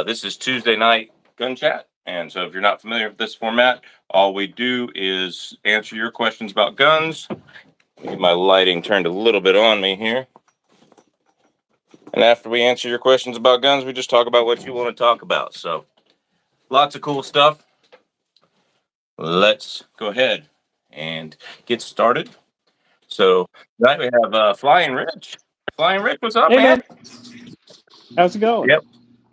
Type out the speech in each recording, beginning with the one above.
This is Tuesday night gun chat. And so if you're not familiar with this format, all we do is answer your questions about guns. Get my lighting turned a little bit on me here. And after we answer your questions about guns, we just talk about what you want to talk about. So lots of cool stuff. Let's go ahead and get started. So tonight we have Flying Rich. Flying Rich, what's up, Hey, man? how's it going? Yep.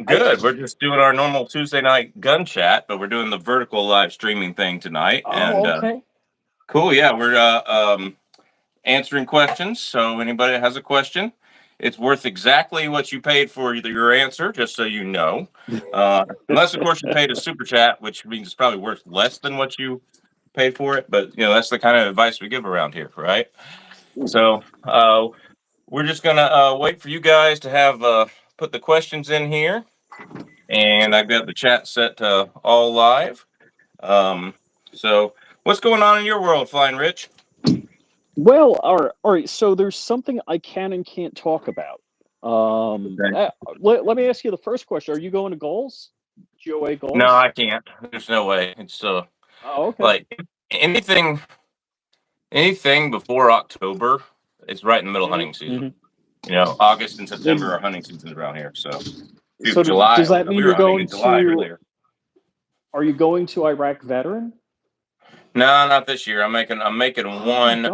Good. We're just doing our normal Tuesday night gun chat, but we're doing the vertical live streaming thing tonight. Okay. Cool. Yeah, we're answering questions. So anybody that has a question, it's worth exactly what you paid for your answer, just so you know. Unless, of course, you paid a super chat, which means it's probably worth less than what you paid for it. But, that's the kind of advice we give around here, right? So we're just going to wait for you guys to have put the questions in here. And I've got the chat set all live. So what's going on in your world, Flying Rich? Well, all right. So there's something I can and can't talk about. Okay. Let me ask you the first question. Are you going to goals? GOA goals? No, I can't. There's no way. It's okay. like anything before October, it's right in the middle of hunting season. August and September are hunting seasons around here. So July. Does that mean you're going in July to? earlier. Are you going to Iraq Veteran? No, not this year. I'm making one.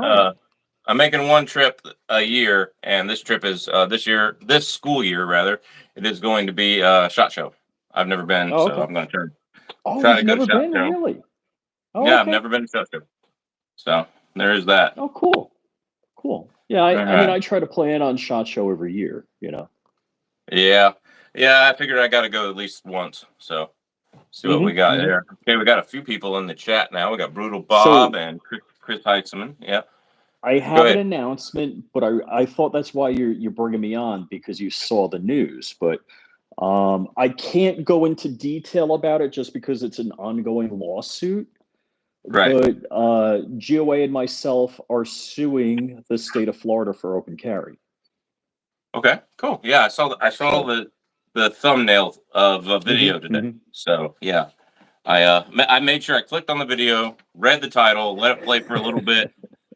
I'm making one trip a year, and this trip is this school year rather. It is going to be SHOT Show. I've never been, so I'm going to try to go to SHOT Show. Really? Yeah, I've never been to SHOT Show. So there is that. Oh, cool. Yeah, I mean, I try to plan on SHOT Show every year. Yeah. I figured I got to go at least once. So see what we got there. Okay, we got a few people in the chat now. We got Brutal Bob and Chris Heitzman. Yeah. I have an announcement, but I thought that's why you're bringing me on, because you saw the news. But I can't go into detail about it just because it's an ongoing lawsuit. Right. But GOA and myself are suing the state of Florida for open carry. Okay, cool. Yeah, I saw the thumbnail of a video today. So yeah, I made sure I clicked on the video, read the title, let it play for a little bit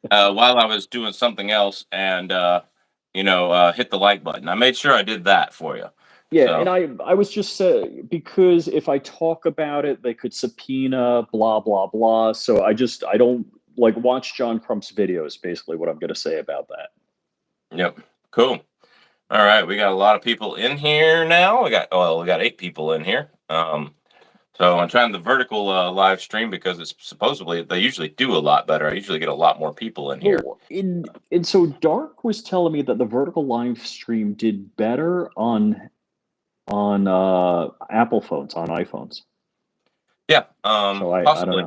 while I was doing something else, and hit the like button. I made sure I did that for you. Yeah, so. And I was just because if I talk about it, they could subpoena, blah blah blah. So I don't watch John Crump's videos. Basically, what I'm going to say about that. Yep. Cool. All right, we got a lot of people in here now. We got 8 people in here. So I'm trying the vertical live stream because it's supposedly they usually do a lot better. I usually get a lot more people in here. And so Dark was telling me that the vertical live stream did better on Apple phones, on iPhones. Yeah, so possibly.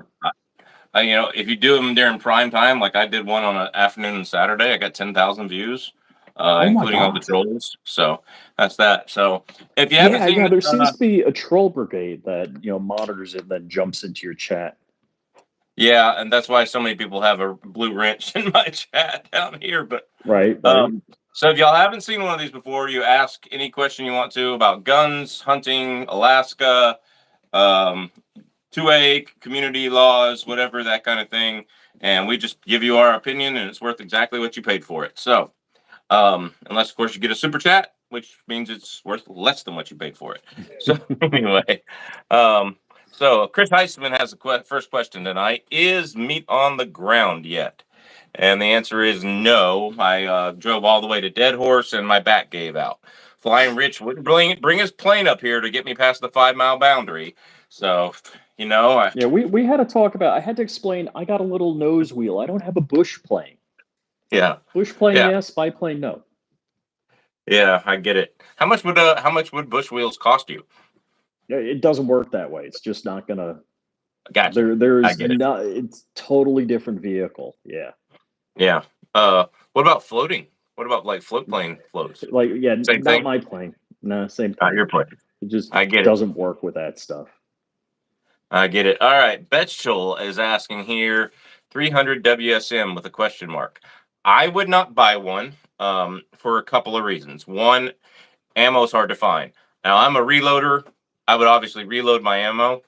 I don't know. If you do them during prime time, like I did one on an afternoon and Saturday, I got 10,000 views, including all the trolls. So that's that. So if you haven't seen, there seems to be a troll brigade that monitors it and then jumps into your chat. Yeah, and that's why so many people have a blue wrench in my chat down here. But right. So if y'all haven't seen one of these before, you ask any question you want to about guns, hunting, Alaska, 2A, community laws, whatever, that kind of thing. And we just give you our opinion, and it's worth exactly what you paid for it. So unless, of course, you get a super chat, which means it's worth less than what you paid for it. So anyway, so Chris Heitzman has the first question tonight. Is meat on the ground yet? And the answer is no. I drove all the way to Dead Horse, and my back gave out. Flying Rich wouldn't bring his plane up here to get me past the 5-mile boundary. So, we had to talk about. I had to explain. I got a little nose wheel. I don't have a bush plane. Yeah, bush plane, yes. Biplane, no. Yeah, I get it. How much would bush wheels cost you? It doesn't work that way. It's just not gonna. Gotcha. There's not. It's totally different vehicle. Yeah. Yeah. What about floating? What about float plane floats? Same thing? Not my plane. No, same thing. Not your plane. It just doesn't work with that stuff. I get it. All right. Betchel is asking here 300 WSM with a question mark. I would not buy one for a couple of reasons. One, ammo's hard to find. Now, I'm a reloader. I would obviously reload my ammo.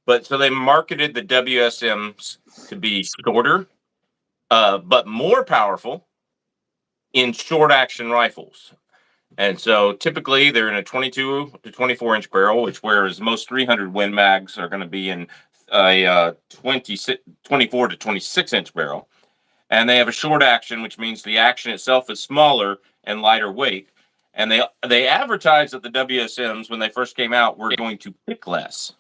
But so they marketed the WSMs to be shorter, but more powerful in short action rifles. And so typically they're in a 22 to 24 inch barrel, which whereas most 300 Win mags are going to be in a 24 to 26 inch barrel. And they have a short action, which means the action itself is smaller and lighter weight. And they advertised that the WSMs, when they first came out, were going to kick less.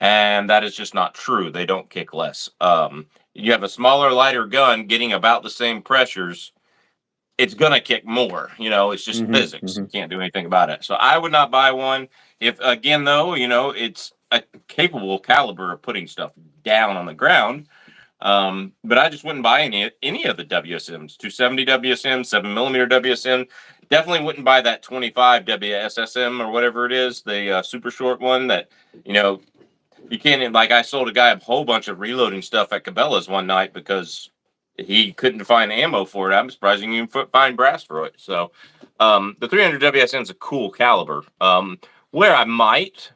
And that is just not true. They don't kick less. You have a smaller, lighter gun getting about the same pressures. It's gonna kick more. It's just physics. You can't do anything about it. So I would not buy one. If again, though, it's a capable caliber of putting stuff down on the ground. But I just wouldn't buy any of the WSMs. 270 WSM, 7mm WSM. Definitely wouldn't buy that 25 WSSM or whatever it is, the super short one that you can't. Like I sold a guy a whole bunch of reloading stuff at Cabela's one night because he couldn't find ammo for it. I'm surprised you can find brass for it. So the 300 WSM is a cool caliber. Where I might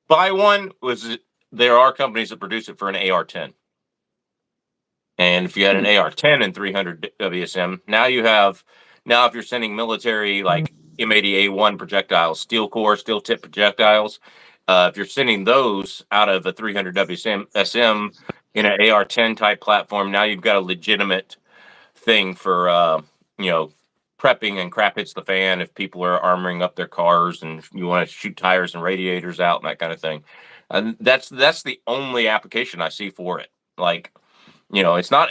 buy one was there are companies that produce it for an AR-10. And if you had an AR-10 and 300 WSM, now if you're sending military like M80A1 projectiles, steel core, steel tip projectiles, if you're sending those out of a 300 WSM in an AR-10 type platform, now you've got a legitimate thing for prepping and crap hits the fan if people are armoring up their cars and you want to shoot tires and radiators out and that kind of thing. And that's the only application I see for it. Like, it's not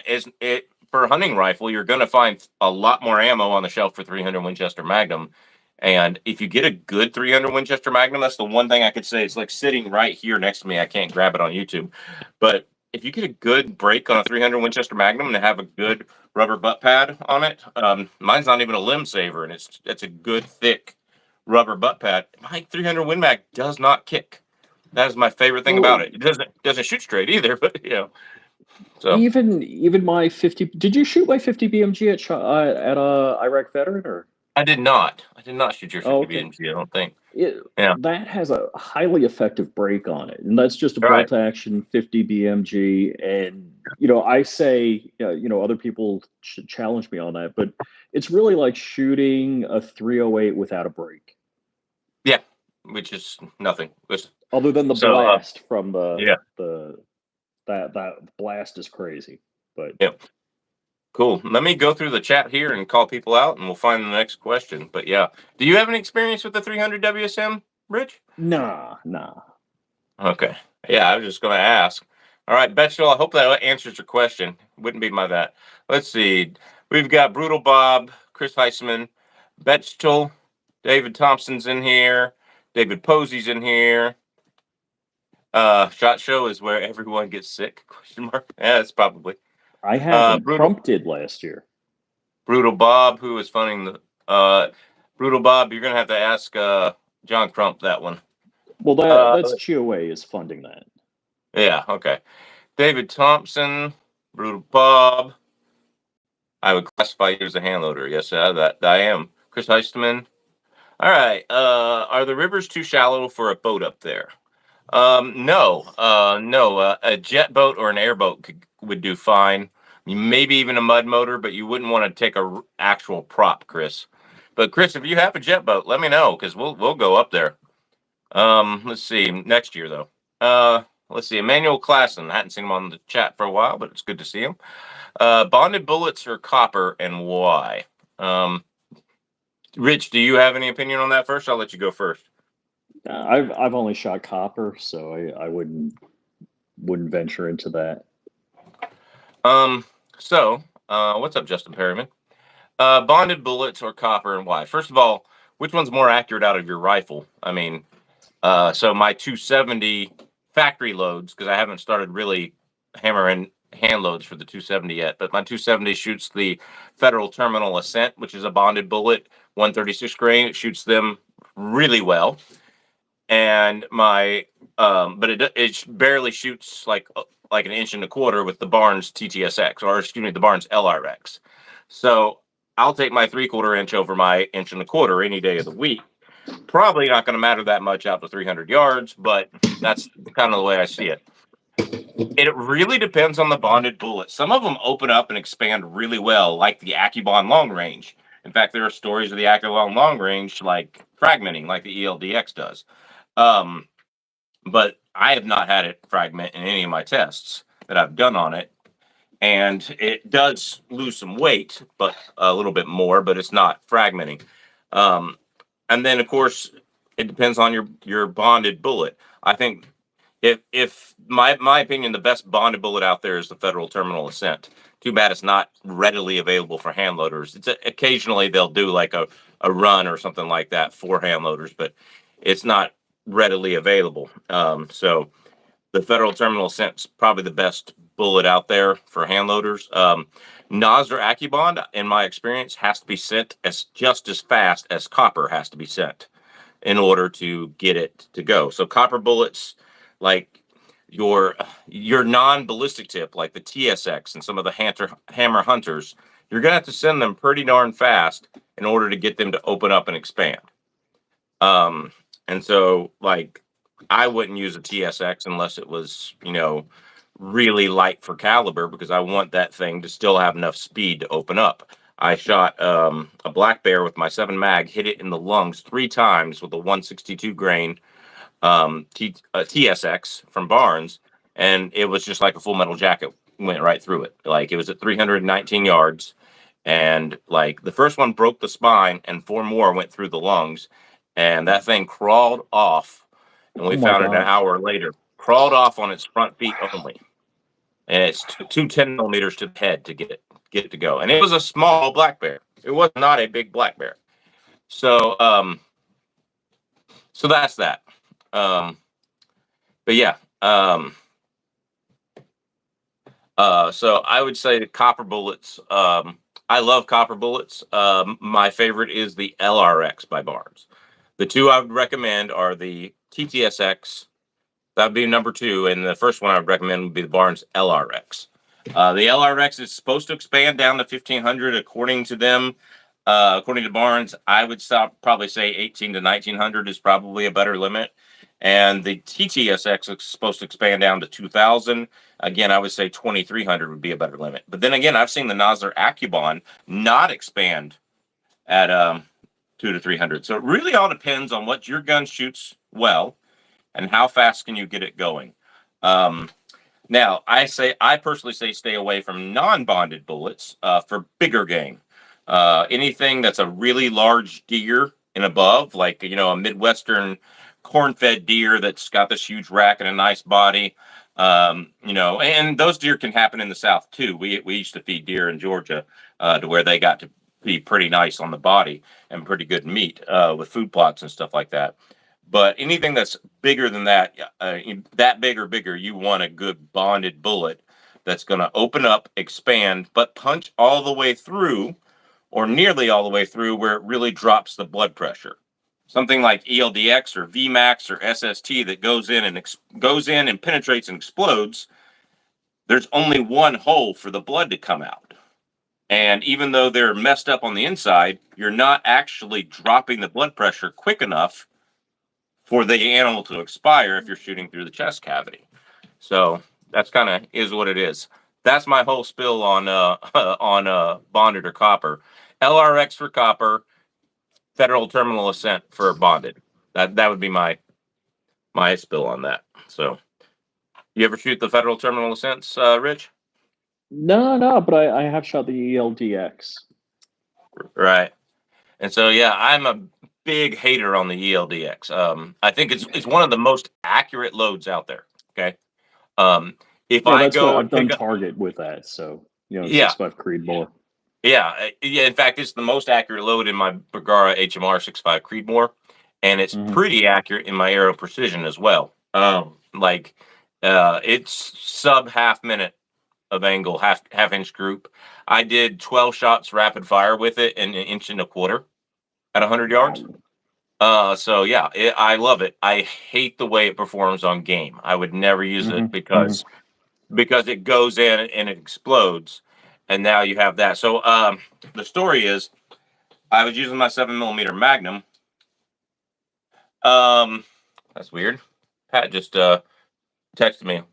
for a hunting rifle, you're going to find a lot more ammo on the shelf for 300 Winchester Magnum. And if you get a good 300 Winchester Magnum, that's the one thing I could say. It's like sitting right here next to me. I can't grab it on YouTube. But if you get a good break on a 300 Winchester Magnum and have a good rubber butt pad on it, mine's not even a limb saver, and it's a good thick rubber butt pad. My 300 Win Mag does not kick. That is my favorite thing about it. It doesn't shoot straight either, but So even my 50. Did you shoot my 50 BMG at Iraq Veteran or? I did not. I did not shoot your 50 okay. BMG. I don't think. That has a highly effective break on it, and that's just a Right. bolt action 50 BMG. And I say, other people should challenge me on that, but it's really like shooting a 308 without a break. Yeah, which is nothing. Other than the blast from that blast is crazy. But yeah. Cool. Let me go through the chat here and call people out, and we'll find the next question. But yeah, do you have any experience with the 300 WSM, Rich? Nah. Okay. Yeah, I was just going to ask. All right, Betchel, I hope that answers your question. Wouldn't be my that. Let's see. We've got Brutal Bob, Chris Heisman, Betchel, David Thompson's in here, David Posey's in here. Shot Show is where everyone gets sick? Question mark. Yeah, it's probably. I haven't. Trump did last year. Brutal Bob, who is funding the Brutal Bob, you're gonna have to ask John Crump that one. Well, that's GOA is funding that. Yeah, okay. David Thompson, Brutal Bob. I would classify you as a hand loader. Yes, that I am. Chris Heistman. All right. Are the rivers too shallow for a boat up there? No. A jet boat or an airboat would do fine. Maybe even a mud motor, but you wouldn't want to take a actual prop, Chris. But Chris, if you have a jet boat, let me know because we'll go up there. Let's see. Next year though. Let's see. Emmanuel Klassen. I hadn't seen him on the chat for a while, but it's good to see him. Bonded bullets or copper and why? Rich, do you have any opinion on that first? I'll let you go first. I've only shot copper, so I wouldn't venture into that. So what's up, Justin Perryman? Bonded bullets or copper and why? First of all, which one's more accurate out of your rifle? I mean, so my 270 factory loads, because I haven't started really hammering hand loads for the 270 yet, but my 270 shoots the Federal Terminal Ascent, which is a bonded bullet, 136 grain. It shoots them really well. And my, but it barely shoots like an inch and a quarter with the Barnes TTSX, or excuse me, the Barnes LRX. So I'll take my 3/4 inch over my inch and a quarter any day of the week. Probably not going to matter that much out to 300 yards, but that's kind of the way I see it. It really depends on the bonded bullet. Some of them open up and expand really well, like the Accubon long range. In fact, there are stories of the Accubon long range like fragmenting, like the ELDX does. Um, but I have not had it fragment in any of my tests that I've done on it. And it does lose some weight, but a little bit more, but it's not fragmenting. Um, and then, of course, it depends on your bonded bullet. I think if my opinion, the best bonded bullet out there is the Federal Terminal Ascent. Too bad it's not readily available for hand loaders. It's occasionally they'll do like a run or something like that for hand loaders, but it's not readily available. So the Federal Terminal Ascent's probably the best bullet out there for hand loaders. Nos or Accubond, in my experience, has to be sent as just as fast as copper has to be sent in order to get it to go. So copper bullets, like your non-ballistic tip, like the TSX and some of the hammer hunters, you're gonna have to send them pretty darn fast in order to get them to open up and expand. And so like I wouldn't use a TSX unless it was, really light for caliber because I want that thing to still have enough speed to open up. I shot a black bear with my 7 mag, hit it in the lungs 3 times with a 162 grain TSX from Barnes, and it was just like a Full Metal Jacket went right through it. Like it was at 319 yards, and like the first one broke the spine, and 4 more went through the lungs, and that thing crawled off, and we Oh my found it an gosh. hour later. Crawled off on its front feet only, and it's two 10 millimeters to the head to get it to go. And it was a small black bear. It was not a big black bear. So so that's that. Um, but yeah. So I would say the copper bullets. I love copper bullets. My favorite is the LRX by Barnes. The two I would recommend are the TTSX. That would be number 2, and the first one I would recommend would be the Barnes LRX. The LRX is supposed to expand down to 1500 according to them. According to Barnes, I would probably say 18 to 1900 is probably a better limit. And the TTSX is supposed to expand down to 2000. Again, I would say 2300 would be a better limit. But then again, I've seen the Nosler Accubon not expand at 2 to 300. So it really all depends on what your gun shoots well and how fast can you get it going. Now, I personally say stay away from non-bonded bullets for bigger game. Anything that's a really large deer and above, like a Midwestern corn-fed deer that's got this huge rack and a nice body. And those deer can happen in the South too. We used to feed deer in Georgia to where they got to be pretty nice on the body and pretty good meat with food plots and stuff like that. But anything that's bigger than that, that big or bigger, you want a good bonded bullet that's going to open up, expand, but punch all the way through or nearly all the way through where it really drops the blood pressure. Something like ELDX or VMAX or SST that goes in and penetrates and explodes. There's only one hole for the blood to come out. And even though they're messed up on the inside, you're not actually dropping the blood pressure quick enough for the animal to expire if you're shooting through the chest cavity. So that's kind of is what it is. That's my whole spill on bonded or copper. LRX for copper, Federal Terminal Ascent for bonded. That would be my spill on that. So you ever shoot the Federal Terminal Ascents, Rich? No, but I have shot the ELDX. Right. And so yeah, I'm a big hater on the ELDX. I think it's one of the most accurate loads out there. Okay. If Yeah, I that's what go I've and done pick up, target with that. So yeah, 6.5 Creedmoor. yeah. In fact, it's the most accurate load in my Bergara HMR 6.5 Creedmoor, and it's Mm-hmm. pretty accurate in my Aero Precision as well. It's sub half minute of angle, half inch group. I did 12 shots rapid fire with it in an inch and a quarter at 100 yards. Wow. So yeah, I love it. I hate the way it performs on game. I would never use Mm-hmm. it because it goes in and it explodes, and now you have that. So the story is, I was using my 7mm Magnum, That's weird. Pat just texted me.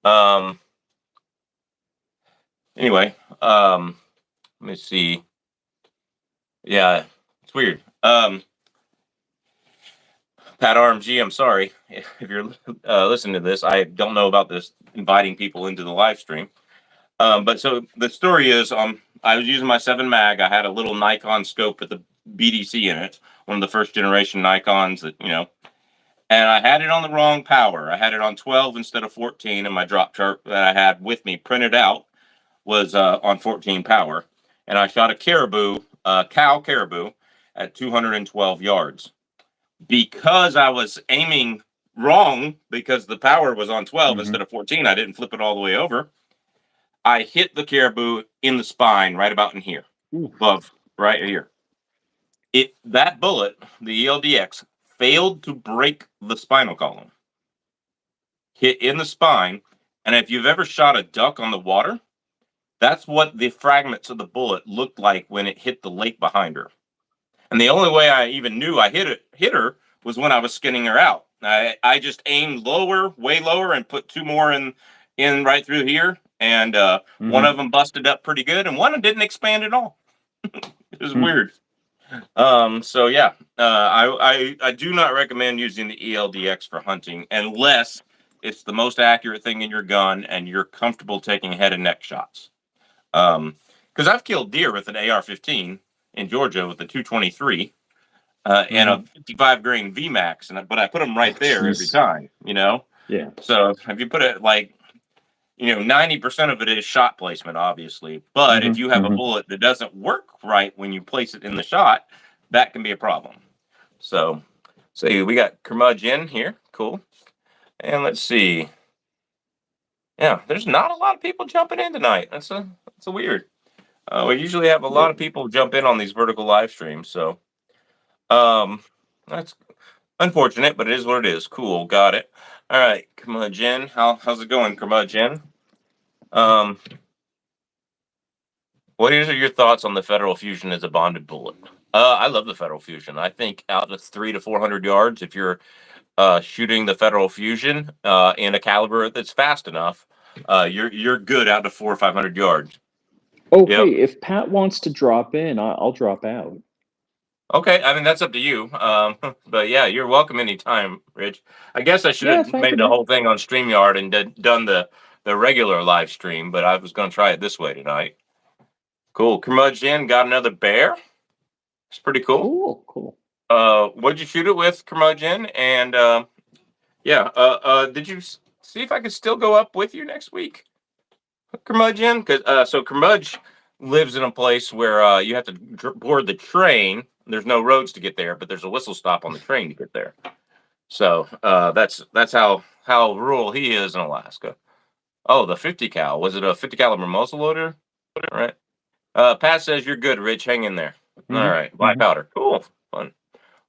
Um, anyway, let me see. Yeah, it's weird. Pat RMG, I'm sorry if you're listening to this. I don't know about this inviting people into the live stream. But so the story is, I was using my 7 mag. I had a little Nikon scope with the BDC in it, one of the first generation Nikons that, and I had it on the wrong power. I had it on 12 instead of 14, and my drop chart that I had with me printed out was on 14 power. And I shot a caribou, cow caribou, at 212 yards. Because I was aiming wrong because the power was on 12 instead of 14, I didn't flip it all the way over. I hit the caribou in the spine, right about in here, above, right here. That bullet, the ELDX, failed to break the spinal column. Hit in the spine, and if you've ever shot a duck on the water, that's what the fragments of the bullet looked like when it hit the lake behind her. And the only way I even knew I hit her was when I was skinning her out. I just aimed lower, way lower, and put 2 more in right through here, and one of them busted up pretty good, and one didn't expand at all. It was weird. So yeah, I do not recommend using the ELDX for hunting unless it's the most accurate thing in your gun and you're comfortable taking head and neck shots. Because I've killed deer with an AR-15 in Georgia with a 223 and a 55 grain VMAX, but I put them right there every time. Yeah. So if you put it 90% of it is shot placement, obviously. But if you have a bullet that doesn't work right when you place it in the shot, that can be a problem. So we got curmudgeon here. Cool. And let's see. Yeah, there's not a lot of people jumping in tonight. That's a weird. We usually have a lot of people jump in on these vertical live streams. So that's unfortunate, but it is what it is. Cool. Got it. All right, curmudgeon. How's it going, curmudgeon? What are your thoughts on the Federal Fusion as a bonded bullet? I love the Federal Fusion. I think out of 300 to 400 yards, if you're shooting the Federal Fusion in a caliber that's fast enough, you're good out to 400 or 500 yards. Oh, yep. Hey, if Pat wants to drop in, I'll drop out. Okay, I mean that's up to you. But yeah, you're welcome anytime, Rich. I guess I should have made the whole thing on StreamYard and done the regular live stream, but I was going to try it this way tonight. Cool. Curmudgeon got another bear. It's pretty cool. Cool. What'd you shoot it with, curmudgeon? And did you see if I could still go up with you next week, curmudgeon? Because so curmudge lives in a place where you have to board the train. There's no roads to get there, but there's a whistle stop on the train to get there. So that's how rural he is in Alaska. Oh, the 50 cal. Was it a 50 caliber muzzle loader? Right. Pat says you're good, Rich. Hang in there. All right. Black powder. Cool. Fun.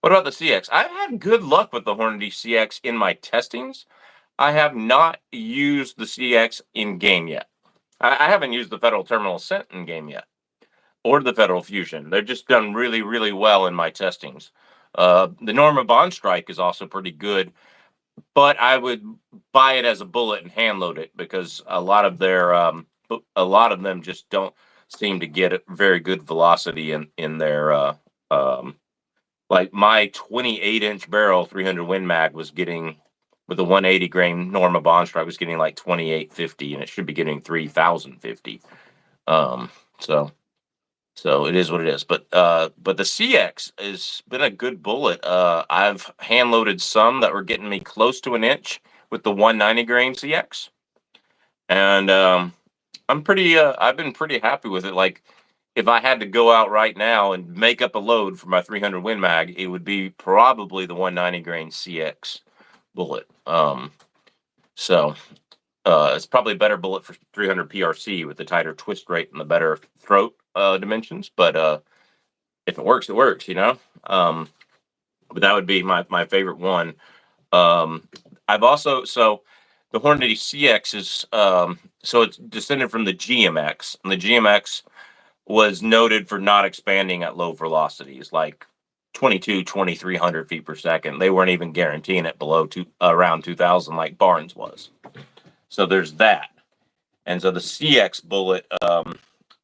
What about the CX? I've had good luck with the Hornady CX in my testings. I have not used the CX in game yet. I haven't used the Federal Terminal Ascent in game yet, or the Federal Fusion. They've just done really, really well in my testings. The Norma Bond Strike is also pretty good, but I would buy it as a bullet and hand load it because a lot of them just don't seem to get very good velocity in their like my 28-inch barrel 300 Win Mag was getting with a 180 grain Norma Bond Strike was getting like 2850, and it should be getting 3050. So it is what it is. But the CX has been a good bullet. I've hand loaded some that were getting me close to an inch with the 190 grain CX, and I've been pretty happy with it. Like if I had to go out right now and make up a load for my 300 Win Mag, it would be probably the 190 grain CX bullet. So it's probably a better bullet for 300 PRC with the tighter twist rate and the better throat dimensions. But if it works, it works, But that would be my favorite one. I've also, so the Hornady CX is, so it's descended from the GMX, and the GMX was noted for not expanding at low velocities, like 2,300 feet per second. They weren't even guaranteeing it below around 2,000 like Barnes was. So there's that. And so the CX bullet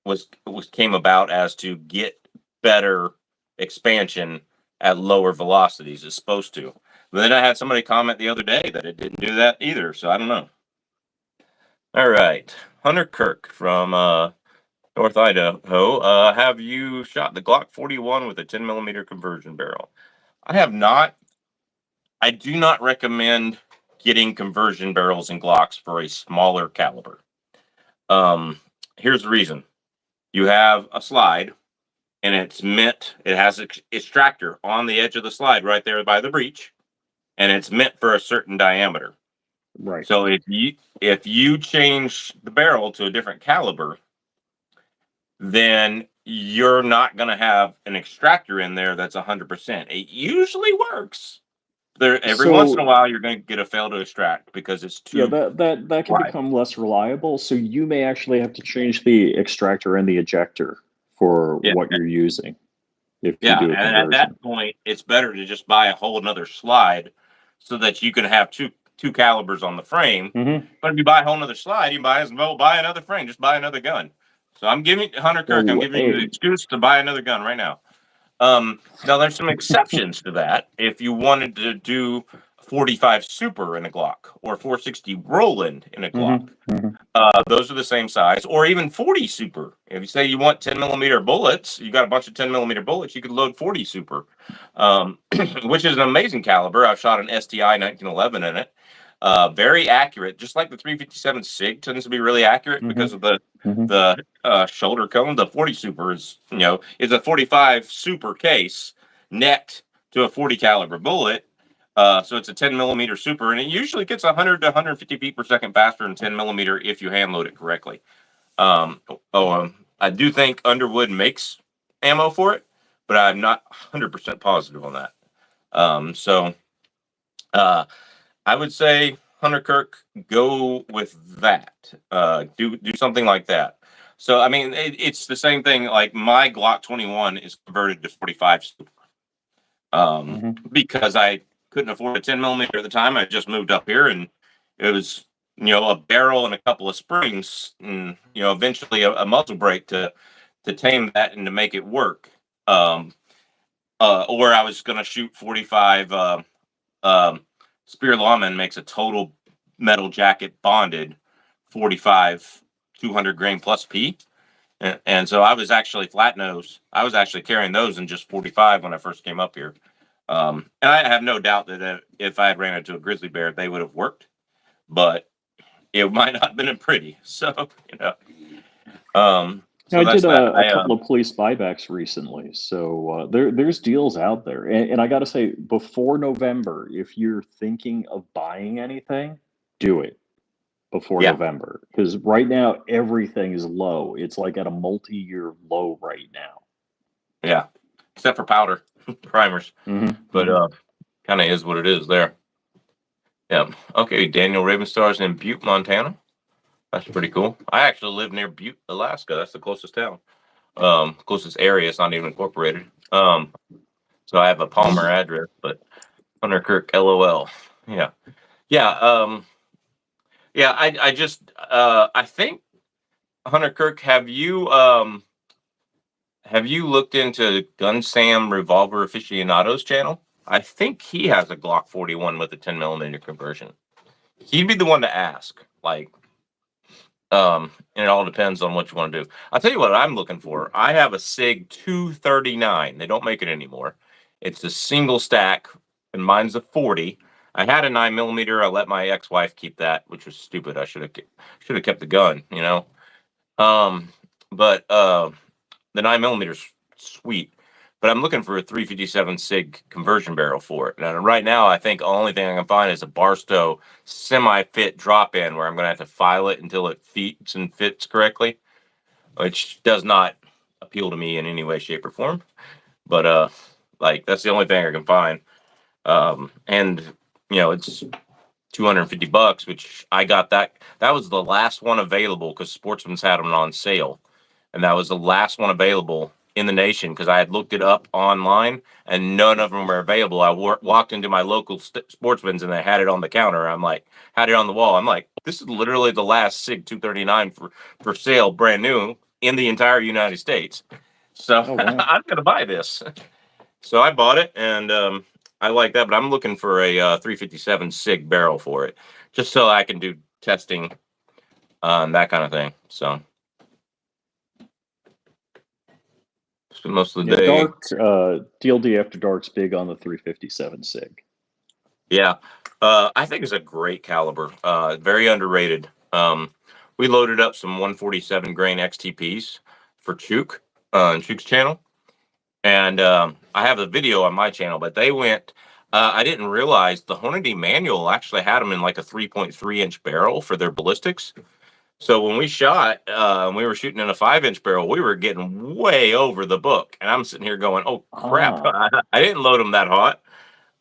was came about as to get better expansion at lower velocities. It's supposed to. But then I had somebody comment the other day that it didn't do that either. So I don't know. All right. Hunter Kirk from North Idaho. Have you shot the Glock 41 with a 10 millimeter conversion barrel? I have not. I do not recommend getting conversion barrels in Glocks for a smaller caliber. Here's the reason. You have a slide and it has an extractor on the edge of the slide right there by the breech, and it's meant for a certain diameter. Right. So if you change the barrel to a different caliber, then you're not going to have an extractor in there that's 100%. It usually works. Every once in a while, you're going to get a fail to extract because it's too that can wide. become less reliable. So you may actually have to change the extractor and the ejector for what you're using. If you do a and at that point, it's better to just buy a whole another slide so that you can have two calibers on the frame. Mm-hmm. But if you buy a whole another slide, you buy another frame. Just buy another gun. So I'm giving Hunter Kirk. I'm giving you the excuse to buy another gun right now. Now there's some exceptions to that. If you wanted to do 45 Super in a Glock or 460 Roland in a Glock, those are the same size, or even 40 Super. If you say you want 10 millimeter bullets, you got a bunch of 10 millimeter bullets, you could load 40 Super, which is an amazing caliber. I've shot an STI 1911 in it. Very accurate, just like the 357 SIG tends to be really accurate because of the shoulder cone. The 40 Super is a 45 Super case necked to a 40 caliber bullet. So it's a 10 millimeter Super, and it usually gets 100 to 150 feet per second faster than 10 millimeter if you hand load it correctly. I do think Underwood makes ammo for it, but I'm not 100% positive on that. I would say Hunter Kirk, go with that. Do something like that. So I mean, it's the same thing. Like my Glock 21 is converted to 45 Super, because I couldn't afford a 10 millimeter at the time. I just moved up here, and it was a barrel and a couple of springs, and eventually a muzzle brake to tame that and to make it work. Or I was going to shoot 45. Spear Lawman makes a total metal jacket bonded 45 200 grain plus P. And so I was actually flat nose. I was actually carrying those in just 45 when I first came up here. And I have no doubt that if I had ran into a grizzly bear, they would have worked, but it might not have been pretty. So, so I did a couple of police buybacks recently, so there's deals out there. And I got to say, before November, if you're thinking of buying anything, do it before November, because right now everything is low. It's like at a multi-year low right now. Yeah, except for powder primers, but kind of is what it is there. Yeah. Okay. Daniel Ravenstar's in Butte, Montana. That's pretty cool. I actually live near Butte, Alaska. That's the closest town. Closest area. It's not even incorporated. So I have a Palmer address, but Hunter Kirk, LOL. Yeah. I just I think Hunter Kirk, have you looked into Gun Sam Revolver Aficionado's channel? I think he has a Glock 41 with a 10 millimeter conversion. He'd be the one to ask. And it all depends on what you want to do. I'll tell you what I'm looking for. I have a SIG 239. They don't make it anymore. It's a single stack, and mine's a 40. I had a 9 millimeter. I let my ex-wife keep that, which was stupid. I should have kept the gun, But the 9 millimeter's sweet. But I'm looking for a 357 SIG conversion barrel for it. And right now, I think the only thing I can find is a Barstow semi-fit drop-in where I'm going to have to file it until it fits correctly, which does not appeal to me in any way, shape, or form. But that's the only thing I can find. And it's $250, which I got that. That was the last one available because Sportsman's had them on sale, and that was the last one available in the nation because I had looked it up online and none of them were available. I walked into my local Sportsman's and they had it on the counter. I'm like, had it on the wall. I'm like, this is literally the last SIG 239 for sale, brand new in the entire United States. So Oh, wow. I'm gonna buy this. So I bought it and I like that, but I'm looking for a 357 SIG barrel for it, just so I can do testing on that kind of thing. So spend most of the day. Dark DLD After Dark's big on the 357 SIG. Yeah, I think it's a great caliber. Very underrated. We loaded up some 147 grain XTPs for Chook on Chook's channel, and I have a video on my channel. But they went. I didn't realize the Hornady manual actually had them in like a 3.3-inch barrel for their ballistics. So when we shot, we were shooting in a 5-inch barrel. We were getting way over the book, and I'm sitting here going, "Oh crap! I didn't load them that hot."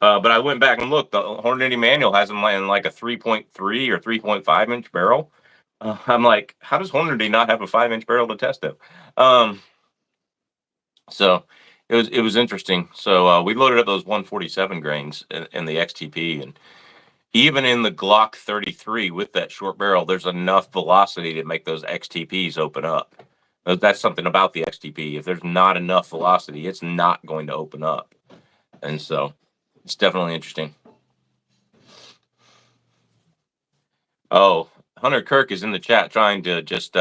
But I went back and looked. The Hornady manual has them in like a 3.3 or 3.5-inch barrel. I'm like, how does Hornady not have a 5-inch barrel to test it? So it was interesting. So we loaded up those 147 grains in the XTP, and even in the Glock 33 with that short barrel, there's enough velocity to make those XTPs open up. That's something about the XTP. If there's not enough velocity, it's not going to open up, and so it's definitely interesting. Oh, Hunter Kirk is in the chat trying to just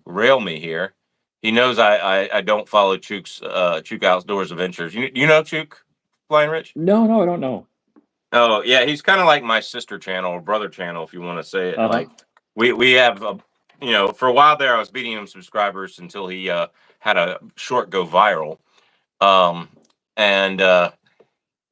rail me here. He knows I don't follow Chook's Chook Outdoors Adventures. You know Chook, Flying Rich? No, I don't know. Oh yeah, he's kind of like my sister channel or brother channel, if you want to say it. Like we have for a while there, I was beating him subscribers until he had a short go viral, and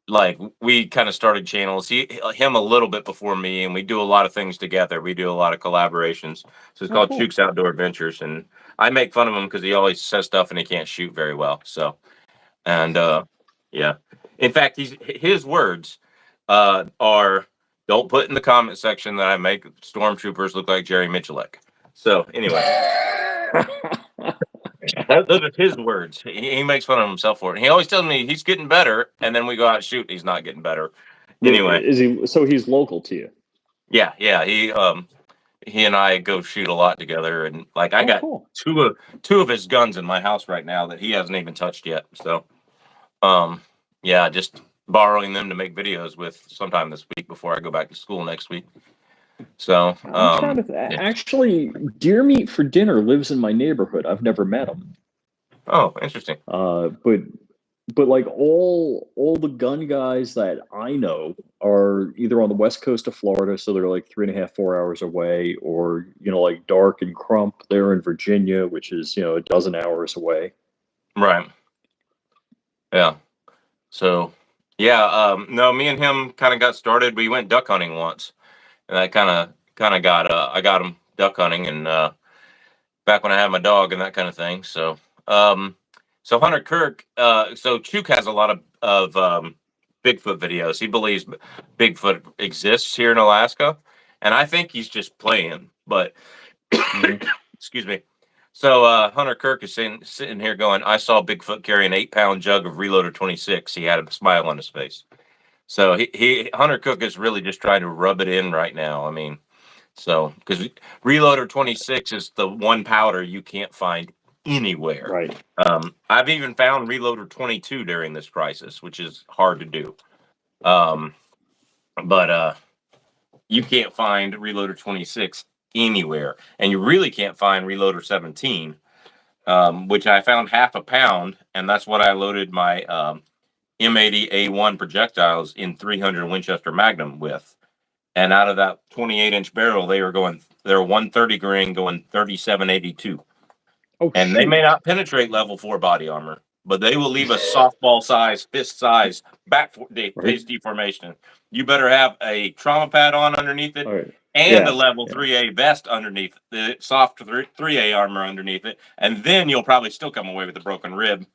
like we kind of started channels. Him a little bit before me, and we do a lot of things together. We do a lot of collaborations. So it's called cool. Chook's Outdoor Adventures, and I make fun of him because he always says stuff and he can't shoot very well. So, and yeah, in fact, his words are, "Don't put in the comment section that I make stormtroopers look like Jerry Miculek." So anyway. Those are his words. He makes fun of himself for it. He always tells me he's getting better, and then we go out and shoot. And he's not getting better. Anyway, is he? So he's local to you? Yeah. He and I go shoot a lot together, and like I got cool. two of his guns in my house right now that he hasn't even touched yet. So, yeah, just borrowing them to make videos with sometime this week before I go back to school next week. So, I'm trying to actually, Deer Meat for Dinner lives in my neighborhood. I've never met him. Oh, interesting. But like all the gun guys that I know are either on the west coast of Florida, so they're like 3.5, 4 hours away, or like Dark and Crump, they're in Virginia, which is a dozen hours away. Right. Yeah. So, yeah. No, me and him kind of got started. We went duck hunting once, and I kind of got I got him duck hunting, and back when I had my dog and that kind of thing. So, so Hunter Kirk, so Chook has a lot of Bigfoot videos. He believes Bigfoot exists here in Alaska, and I think he's just playing. But excuse me. So Hunter Kirk is sitting here going, "I saw Bigfoot carry an 8-pound jug of Reloader 26." He had a smile on his face. So Hunter Cook is really just trying to rub it in right now. I mean, so because Reloader 26 is the one powder you can't find anywhere. Right. I've even found Reloader 22 during this crisis, which is hard to do. But you can't find Reloader 26 anywhere, and you really can't find Reloader 17, which I found half a pound, and that's what I loaded my M80A1 projectiles in 300 Winchester Magnum with. And out of that 28-inch barrel, they were 130 grain going 3782. Oh, and they may not penetrate level 4 body armor, but they will leave a softball size, fist size back face deformation. You better have a trauma pad on underneath it, and a level 3A vest underneath the soft 3A armor underneath it, and then you'll probably still come away with a broken rib.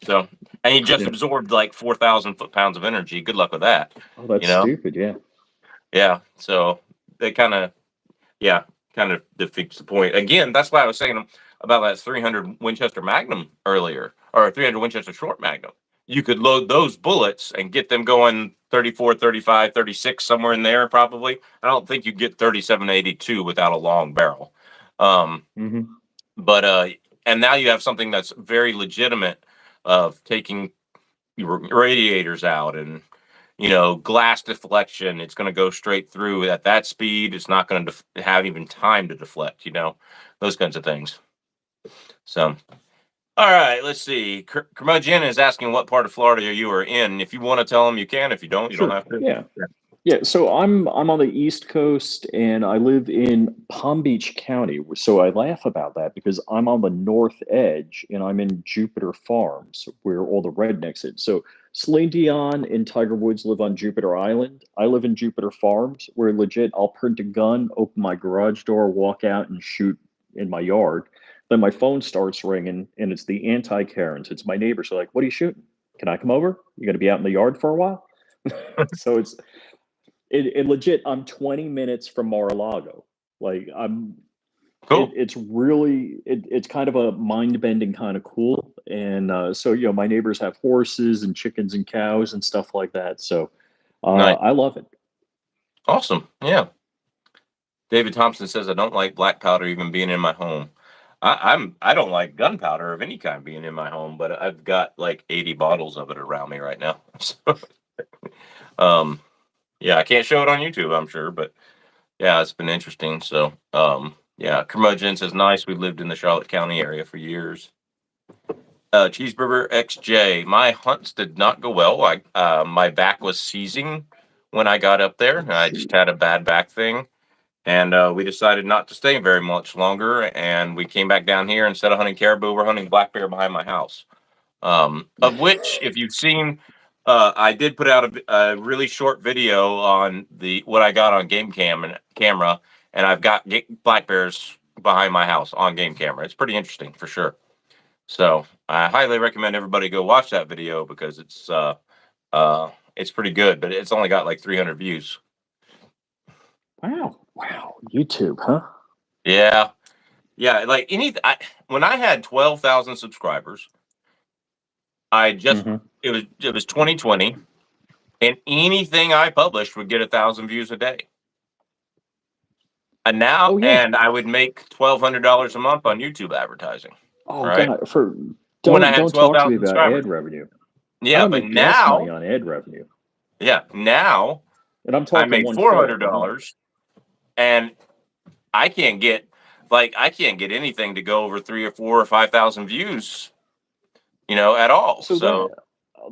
So, and you just absorbed like 4,000 foot-pounds of energy. Good luck with that. Oh, that's stupid. Yeah. Yeah. So they kind of defeats the point. Again, that's why I was saying about that 300 Winchester Magnum earlier, or a 300 Winchester Short Magnum. You could load those bullets and get them going 34, 35, 36, somewhere in there probably. I don't think you get 3782 without a long barrel. But and now you have something that's very legitimate of taking your radiators out and glass deflection. It's going to go straight through at that speed. It's not going to have even time to deflect. Those kinds of things. So. All right, let's see. Curmudgeon is asking what part of Florida you are in. If you want to tell him, you can. If you don't, you don't have to. Yeah. So I'm on the East Coast, and I live in Palm Beach County. So I laugh about that because I'm on the north edge, and I'm in Jupiter Farms, where all the rednecks live. So Celine Dion and Tiger Woods live on Jupiter Island. I live in Jupiter Farms, where legit I'll print a gun, open my garage door, walk out, and shoot in my yard. Then my phone starts ringing, and it's the anti-Karens. It's my neighbors. They're like, "What are you shooting? Can I come over? You're gonna be out in the yard for a while." So it legit. I'm 20 minutes from Mar-a-Lago. Like I'm. Cool. It's really it's kind of a mind bending kind of cool, and so my neighbors have horses and chickens and cows and stuff like that. So Nice. I love it. Awesome. Yeah. David Thompson says I don't like black powder even being in my home. I don't like gunpowder of any kind being in my home, but I've got like 80 bottles of it around me right now. So, yeah, I can't show it on YouTube, I'm sure, but yeah, it's been interesting. So, yeah, Curmudgeon says nice. We lived in the Charlotte County area for years. Cheeseburger XJ, my hunts did not go well. My back was seizing when I got up there. I just had a bad back thing. And we decided not to stay very much longer. And we came back down here. Instead of hunting caribou, we're hunting black bear behind my house. Of which, if you've seen, I did put out a really short video on what I got on camera, and I've got black bears behind my house on game camera. It's pretty interesting for sure. So I highly recommend everybody go watch that video because it's pretty good, but it's only got like 300 views. Wow, YouTube, huh? Yeah. Like when I had 12,000 subscribers, it was 2020, and anything I published would get 1,000 views a day. And now, and I would make $1,200 a month on YouTube advertising. Oh right? God! Don't talk to me about ad revenue. Yeah, but now money on ad revenue. Yeah, now and I'm talking I made $400, and I can't get anything to go over 3 or 4 or 5,000 views, at all. So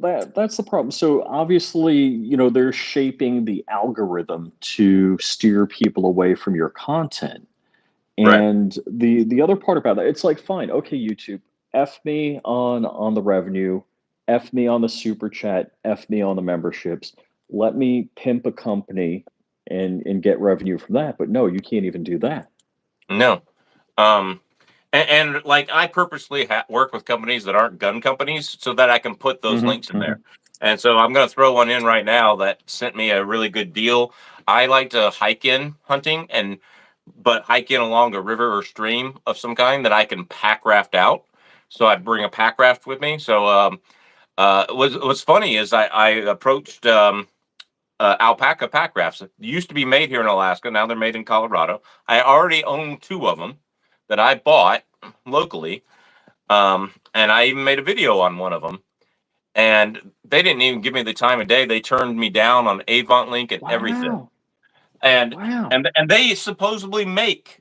that's the problem. So obviously, they're shaping the algorithm to steer people away from your content. And the other part about that, it's like, fine, okay, YouTube, F me on the revenue, F me on the super chat, F me on the memberships. Let me pimp a company and get revenue from that. But no, you can't even do that. No. And like I purposely work with companies that aren't gun companies so that I can put those links in there. And so I'm going to throw one in right now that sent me a really good deal. I like to hike in hunting, but hike in along a river or stream of some kind that I can pack raft out. So I bring a pack raft with me. So what's funny is I approached alpaca pack rafts. It used to be made here in Alaska. Now they're made in Colorado. I already own 2 of them that I bought locally. And I even made a video on one of them. And they didn't even give me the time of day. They turned me down on Avon Link and everything. And they supposedly make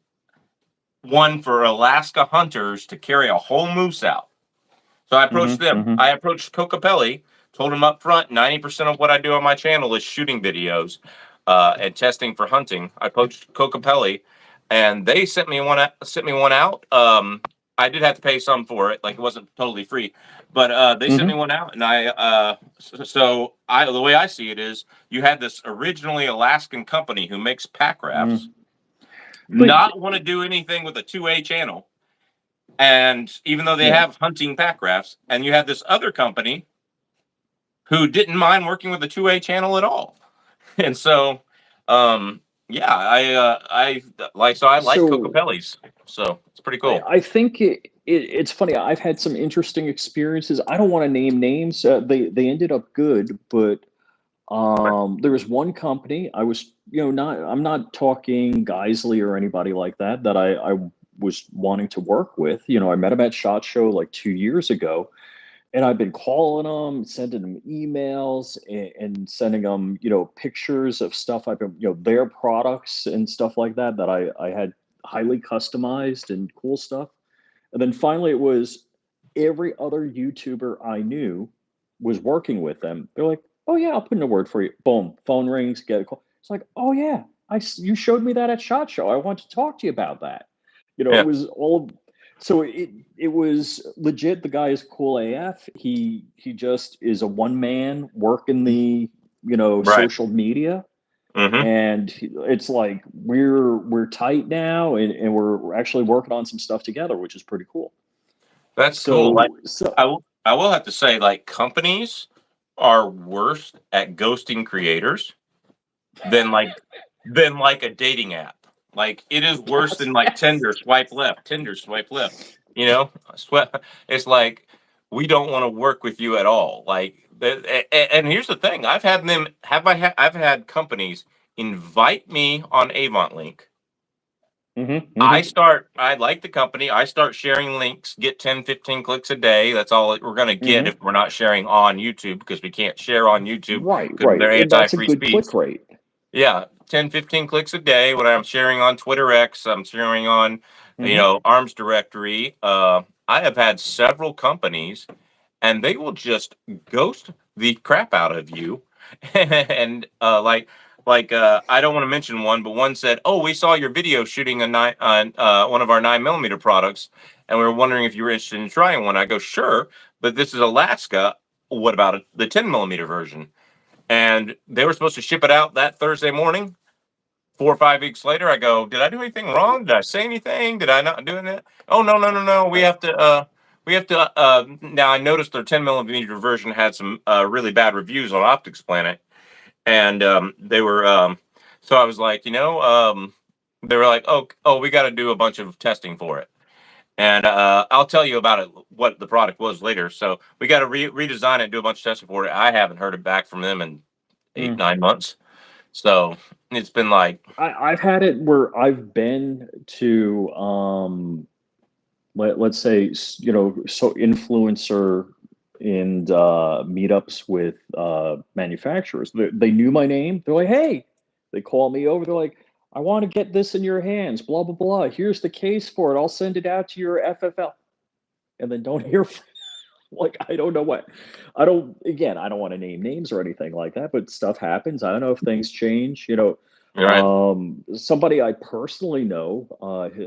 one for Alaska hunters to carry a whole moose out. So I approached them. I approached Kokopelli, told them up front, 90% of what I do on my channel is shooting videos and testing for hunting. I approached Kokopelli, and they sent me one out. I did have to pay some for it, like it wasn't totally free, but they sent me one out, and the way I see it is, you had this originally Alaskan company who makes pack rafts, not want to do anything with a 2A channel. And even though they have hunting pack rafts, and you have this other company who didn't mind working with the 2A channel at all. And so, Yeah, I like So Cocopelli's, so it's pretty cool. I think it's funny. I've had some interesting experiences. I don't want to name names. They ended up good, but Right. there was one company I was, not I'm not talking Geisley or anybody like that I was wanting to work with. I met him at SHOT Show like 2 years ago, and I've been calling them, sending them emails, and sending them, pictures of stuff I've been, their products and stuff like that I had highly customized and cool stuff. And then finally, it was every other YouTuber I knew was working with them. They're like, "Oh yeah, I'll put in a word for you." Boom, phone rings, get a call. It's like, "Oh yeah, you showed me that at Shot Show. I want to talk to you about that." It Yeah. was all. So it was legit. The guy is cool AF. He just is a one man working the Right. social media, Mm-hmm. and it's like we're tight now, and we're actually working on some stuff together, which is pretty cool. That's cool. Like, So I will have to say, like, companies are worse at ghosting creators than a dating app. Like, it is worse yes, than like yes. Tinder swipe left. You know, it's like we don't want to work with you at all. Like, and here's the thing: I've had companies invite me on Avant Link. Hmm. I like the company. I start sharing links, get 10, 15 clicks a day. That's all we're going to get if Hmm. we're not sharing on YouTube because we can't share on YouTube Right, because right. they're And anti that's a free good speech. click rate. Yeah, 10, 15 clicks a day. When I'm sharing on Twitter X, I'm sharing on, Hmm. Arms Directory. I have had several companies and they will just ghost the crap out of you. And I don't want to mention one, but one said, "Oh, we saw your video shooting on one of our 9mm products, and we were wondering if you were interested in trying one." I go, "Sure, but this is Alaska. What about the 10mm version?" And they were supposed to ship it out that Thursday morning. 4 or 5 weeks later, I go, "Did I do anything wrong? Did I say anything? Did I not do that?" "Oh, no, no, no, no. Now I noticed their 10mm version had some really bad reviews on Optics Planet, and so I was like, they were like, oh, we got to do a bunch of testing for it, and I'll tell you about it, what the product was later. So we got to redesign it, do a bunch of testing for it. I haven't heard it back from them in eight, Mm. 9 months, so it's been like, I've had it where I've been to let's say so influencer and meetups with manufacturers. They knew my name. They're like, "Hey," they call me over. They're like, "I want to get this in your hands. Blah blah blah. Here's the case for it. I'll send it out to your FFL." And then don't hear like, I don't know what. I don't want to name names or anything like that, but stuff happens. I don't know if things change. right. Somebody I personally know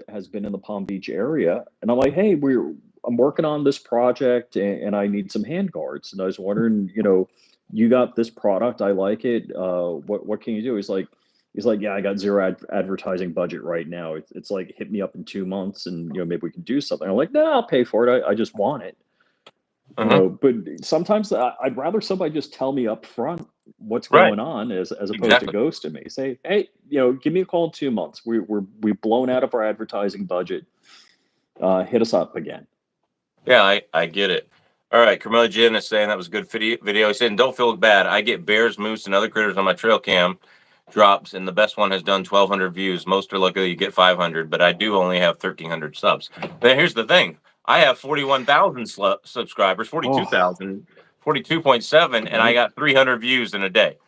has been in the Palm Beach area, and I'm like, "Hey, I'm working on this project, and I need some hand guards, and I was wondering, you got this product, I like it. What can you do?" He's like, "Yeah, I got zero advertising budget right now. It's like, hit me up in 2 months, and maybe we can do something." I'm like, "No, I'll pay for it. I just want it." Uh-huh. But sometimes I'd rather somebody just tell me up front what's Right. going on, as opposed to Exactly. ghosting me. Say, "Hey, give me a call in 2 months. We've blown out of our advertising budget. Hit us up again." Yeah, I get it. All right, Curmudgeon is saying that was a good video. He's saying, "Don't feel bad. I get bears, moose, and other critters on my trail cam drops, and the best one has done 1,200 views. Most are lucky you get 500, but I do only have 1,300 subs." Then here's the thing: I have 41,000 subscribers, Oh, 42,000, 42.7, and I right. got 300 views in a day.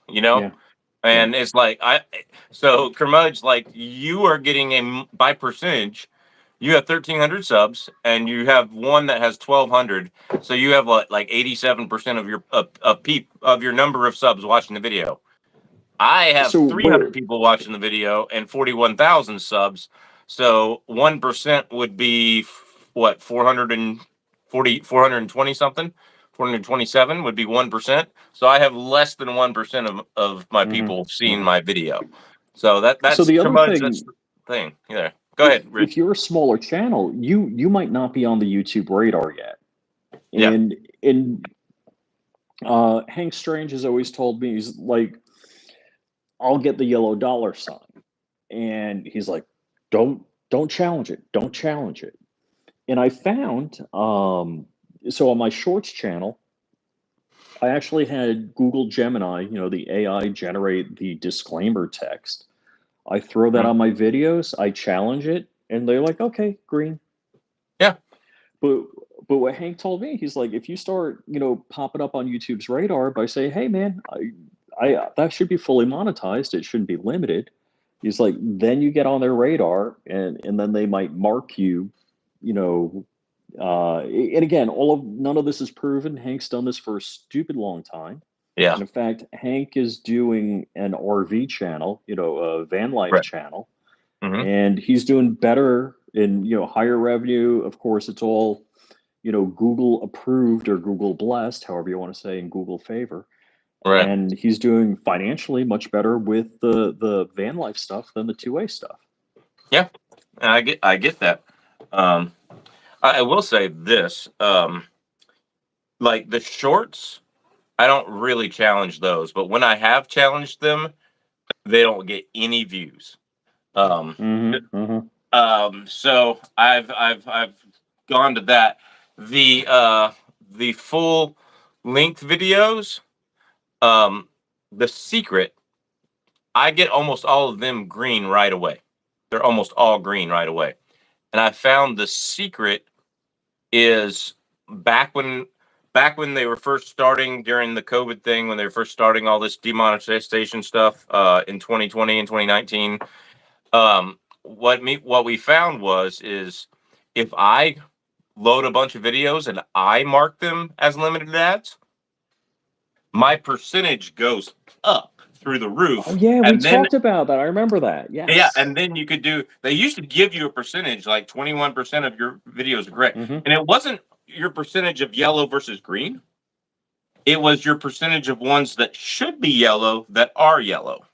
You know, Yeah. Yeah. and it's like so Curmudge, like, you are getting by percentage. You have 1,300 subs, and you have one that has 1,200. So you have like 87% of your number of subs watching the video. I have So, 300 but people watching the video and 41,000 subs. So 1% would be what, 420 something, 427 would be 1%. So I have less than 1% of my mhm, people seeing mhm. my video. So So that's the other Curmudge. That's thing, the thing. Yeah. Go if ahead, Rich. if you're a smaller channel, you might not be on the YouTube radar yet. Yeah. And Hank Strange has always told me, he's like, I'll get the yellow dollar sign. And he's like, don't challenge it. Don't challenge it. And I found, so on my shorts channel, I actually had Google Gemini, the AI generate the disclaimer text. I throw that on my videos, I challenge it, and they're like, okay, green. Yeah. But what Hank told me, he's like, if you start, popping up on YouTube's radar by saying, hey man, I that should be fully monetized, it shouldn't be limited. He's like, then you get on their radar and then they might mark you, you know, and again, none of this is proven. Hank's done this for a stupid long time. Yeah. And in fact, Hank is doing an RV channel, a van life Right. channel, Mm-hmm. and he's doing better in, higher revenue. Of course, it's all, Google approved or Google blessed, however you want to say, in Google favor. Right. And he's doing financially much better with the van life stuff than the two-way stuff. Yeah. I get that. I will say this, like the shorts, I don't really challenge those, but when I have challenged them, they don't get any views. Um, so I've gone to that. The full length videos, the secret, I get almost all of them green right away. They're almost all green right away. And I found the secret is back when they were first starting during the COVID thing, when they were first starting all this demonetization stuff in 2020 and 2019. What we found is if I load a bunch of videos and I mark them as limited ads, my percentage goes up through the roof. Oh yeah, we And then talked about that. I remember that. Yes. yeah, and then you could do. They used to give you a percentage, like 21% of your videos are correct, and it wasn't your percentage of yellow versus green. It was your percentage of ones that should be yellow that are yellow.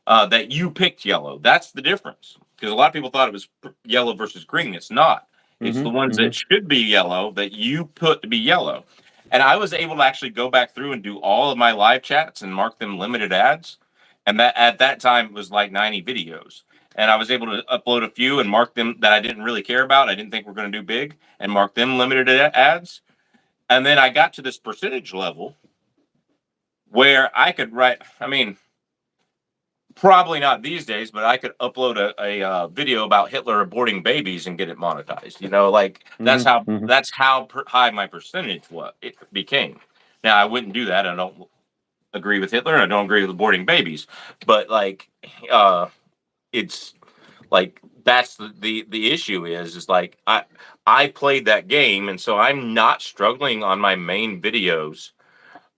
That you picked yellow. That's the difference. Because a lot of people thought it was yellow versus green. It's not. It's the ones that should be yellow that you put to be yellow. And I was able to actually go back through and do all of my live chats and mark them limited ads. And that at that time it was like 90 videos. And I was able to upload a few and mark them that I didn't really care about. I didn't think we're going to do big, and mark them limited ads. And then I got to this percentage level where I could write, I mean, probably not these days, but I could upload a video about Hitler aborting babies and get it monetized. That's how high my percentage it became. Now I wouldn't do that. I don't agree with Hitler, and I don't agree with aborting babies. But it's like that's the issue is like I played that game, and so I'm not struggling on my main videos.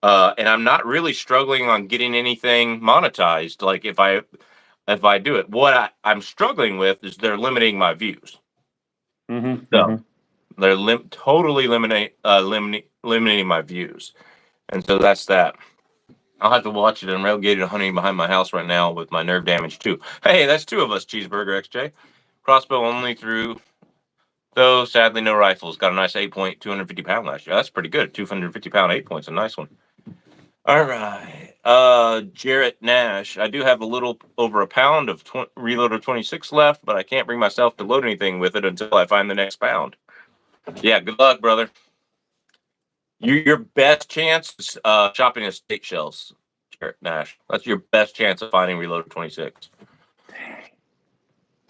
And I'm not really struggling on getting anything monetized. Like if I do it, what I'm struggling with is they're limiting my views. So they're totally limiting my views, and so that's that. I'll have to watch it. I'm railgated hunting behind my house right now with my nerve damage too. Hey, that's two of us. Cheeseburger XJ. Crossbow only through. Though sadly no rifles. Got a nice 8-point, 250-pound last year. That's pretty good. 250-pound 8-point's a nice one. All right. Jarrett Nash. I do have a little over a pound of Reloader 26 left, but I can't bring myself to load anything with it until I find the next pound. Yeah, good luck, brother. Your best chance is shopping at steak shells, Jarrett Nash. That's your best chance of finding Reloader 26.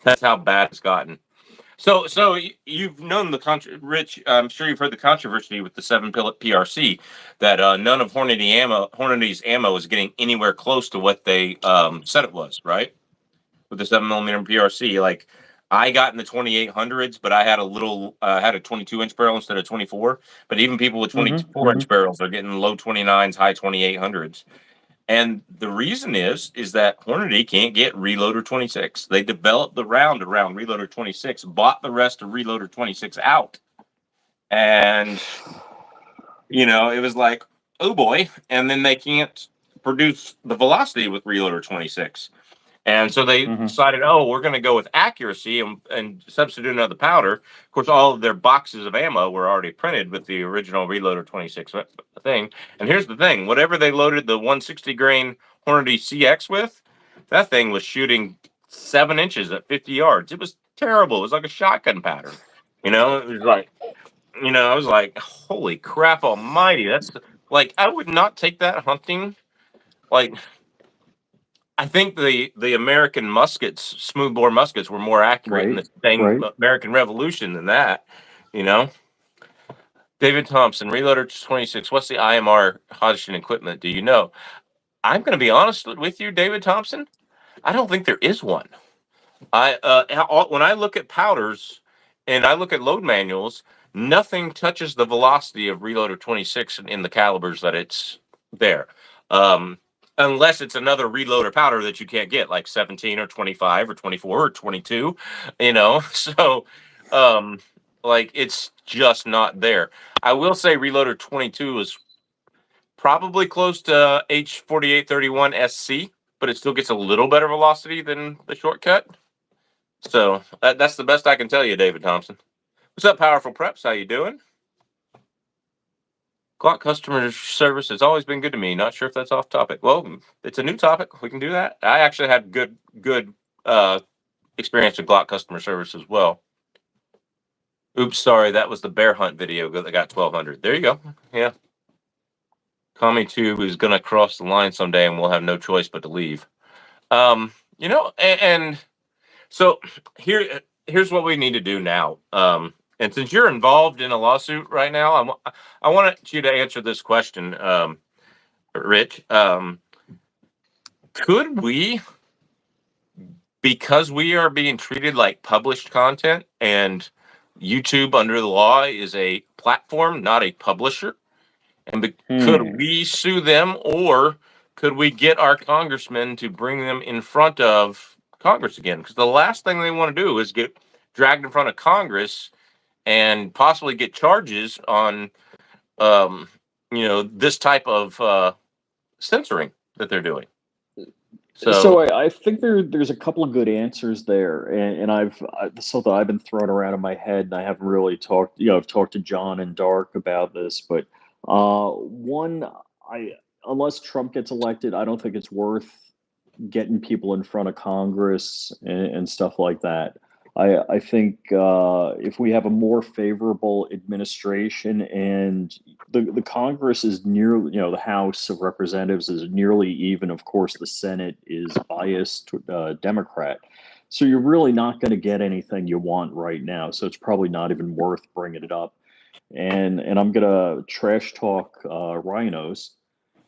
That's how bad it's gotten. So you've known Rich. I'm sure you've heard the controversy with the 7-pellet PRC that none of Hornady's ammo is getting anywhere close to what they said it was, right? With the 7mm PRC, like I got in the 2800s, but I had had a 22-inch barrel instead of 24. But even people with 24-inch barrels are getting low 29s, high 2800s. And the reason is that Hornady can't get Reloader 26. They developed the round around Reloader 26, bought the rest of Reloader 26 out. And, it was like, oh boy. And then they can't produce the velocity with Reloader 26. And so they decided, we're going to go with accuracy and substitute another powder. Of course, all of their boxes of ammo were already printed with the original Reloader 26 thing. And here's the thing. Whatever they loaded the 160 grain Hornady CX with, That thing was shooting 7 inches at 50 yards. It was terrible. It was like a shotgun pattern. It was like, I was like, holy crap almighty. That's like, I would not take that hunting. Like, I think the American muskets, smoothbore muskets, were more accurate in Right, the same right. American Revolution than that. You know, David Thompson, Reloader 26. What's the IMR Hodgson equipment? Do you know? I'm going to be honest with you, David Thompson. I don't think there is one. When I look at powders and I look at load manuals, nothing touches the velocity of Reloader 26 in the calibers that it's there. Um, Unless it's another reloader powder that you can't get, like 17 or 25 or 24 or 22, So, um, like it's just not there. I will say Reloader 22 is probably close to H4831 SC, but it still gets a little better velocity than the shortcut. So that's the best I can tell you, David Thompson. What's up, Powerful Preps? How you doing? Glock customer service has always been good to me. Not sure if that's off topic. Well, it's a new topic. We can do that. I actually had good experience with Glock customer service as well. Oops, sorry, that was the bear hunt video that got 1,200. There you go. Yeah. CommieTube is gonna cross the line someday, and we'll have no choice but to leave. And so here's what we need to do now. And since you're involved in a lawsuit right now, I want you to answer this question, Rich. Could we, because we are being treated like published content, and YouTube under the law is a platform, not a publisher, and could we sue them, or could we get our congressmen to bring them in front of Congress again? Because the last thing they want to do is get dragged in front of Congress and possibly get charges on, this type of censoring that they're doing. So I think there's a couple of good answers there, and something I've been throwing around in my head, and I haven't really talked. I've talked to John and Dark about this, but one, I unless Trump gets elected, I don't think it's worth getting people in front of Congress and stuff like that. I think if we have a more favorable administration and the Congress is nearly, the House of Representatives is nearly even. Of course, the Senate is biased Democrat. So you're really not going to get anything you want right now. So it's probably not even worth bringing it up. And I'm going to trash talk rhinos.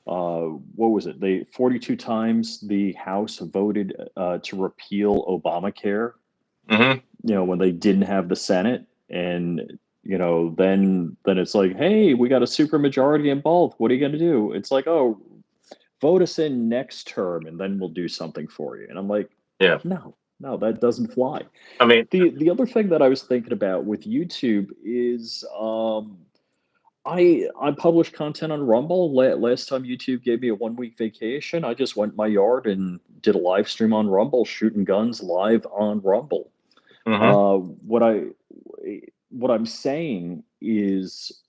What was it? 42 times the House voted to repeal Obamacare. Mm-hmm. When they didn't have the Senate, and then it's like, hey, we got a super majority in both. What are you going to do? It's like, oh, vote us in next term, and then we'll do something for you. And I'm like, Yeah. No, that doesn't fly. I mean, The other thing that I was thinking about with YouTube is I published content on Rumble. Last time YouTube gave me a 1 week vacation, I just went in my yard and did a live stream on Rumble, shooting guns live on Rumble. mm-hmm. What I'm saying is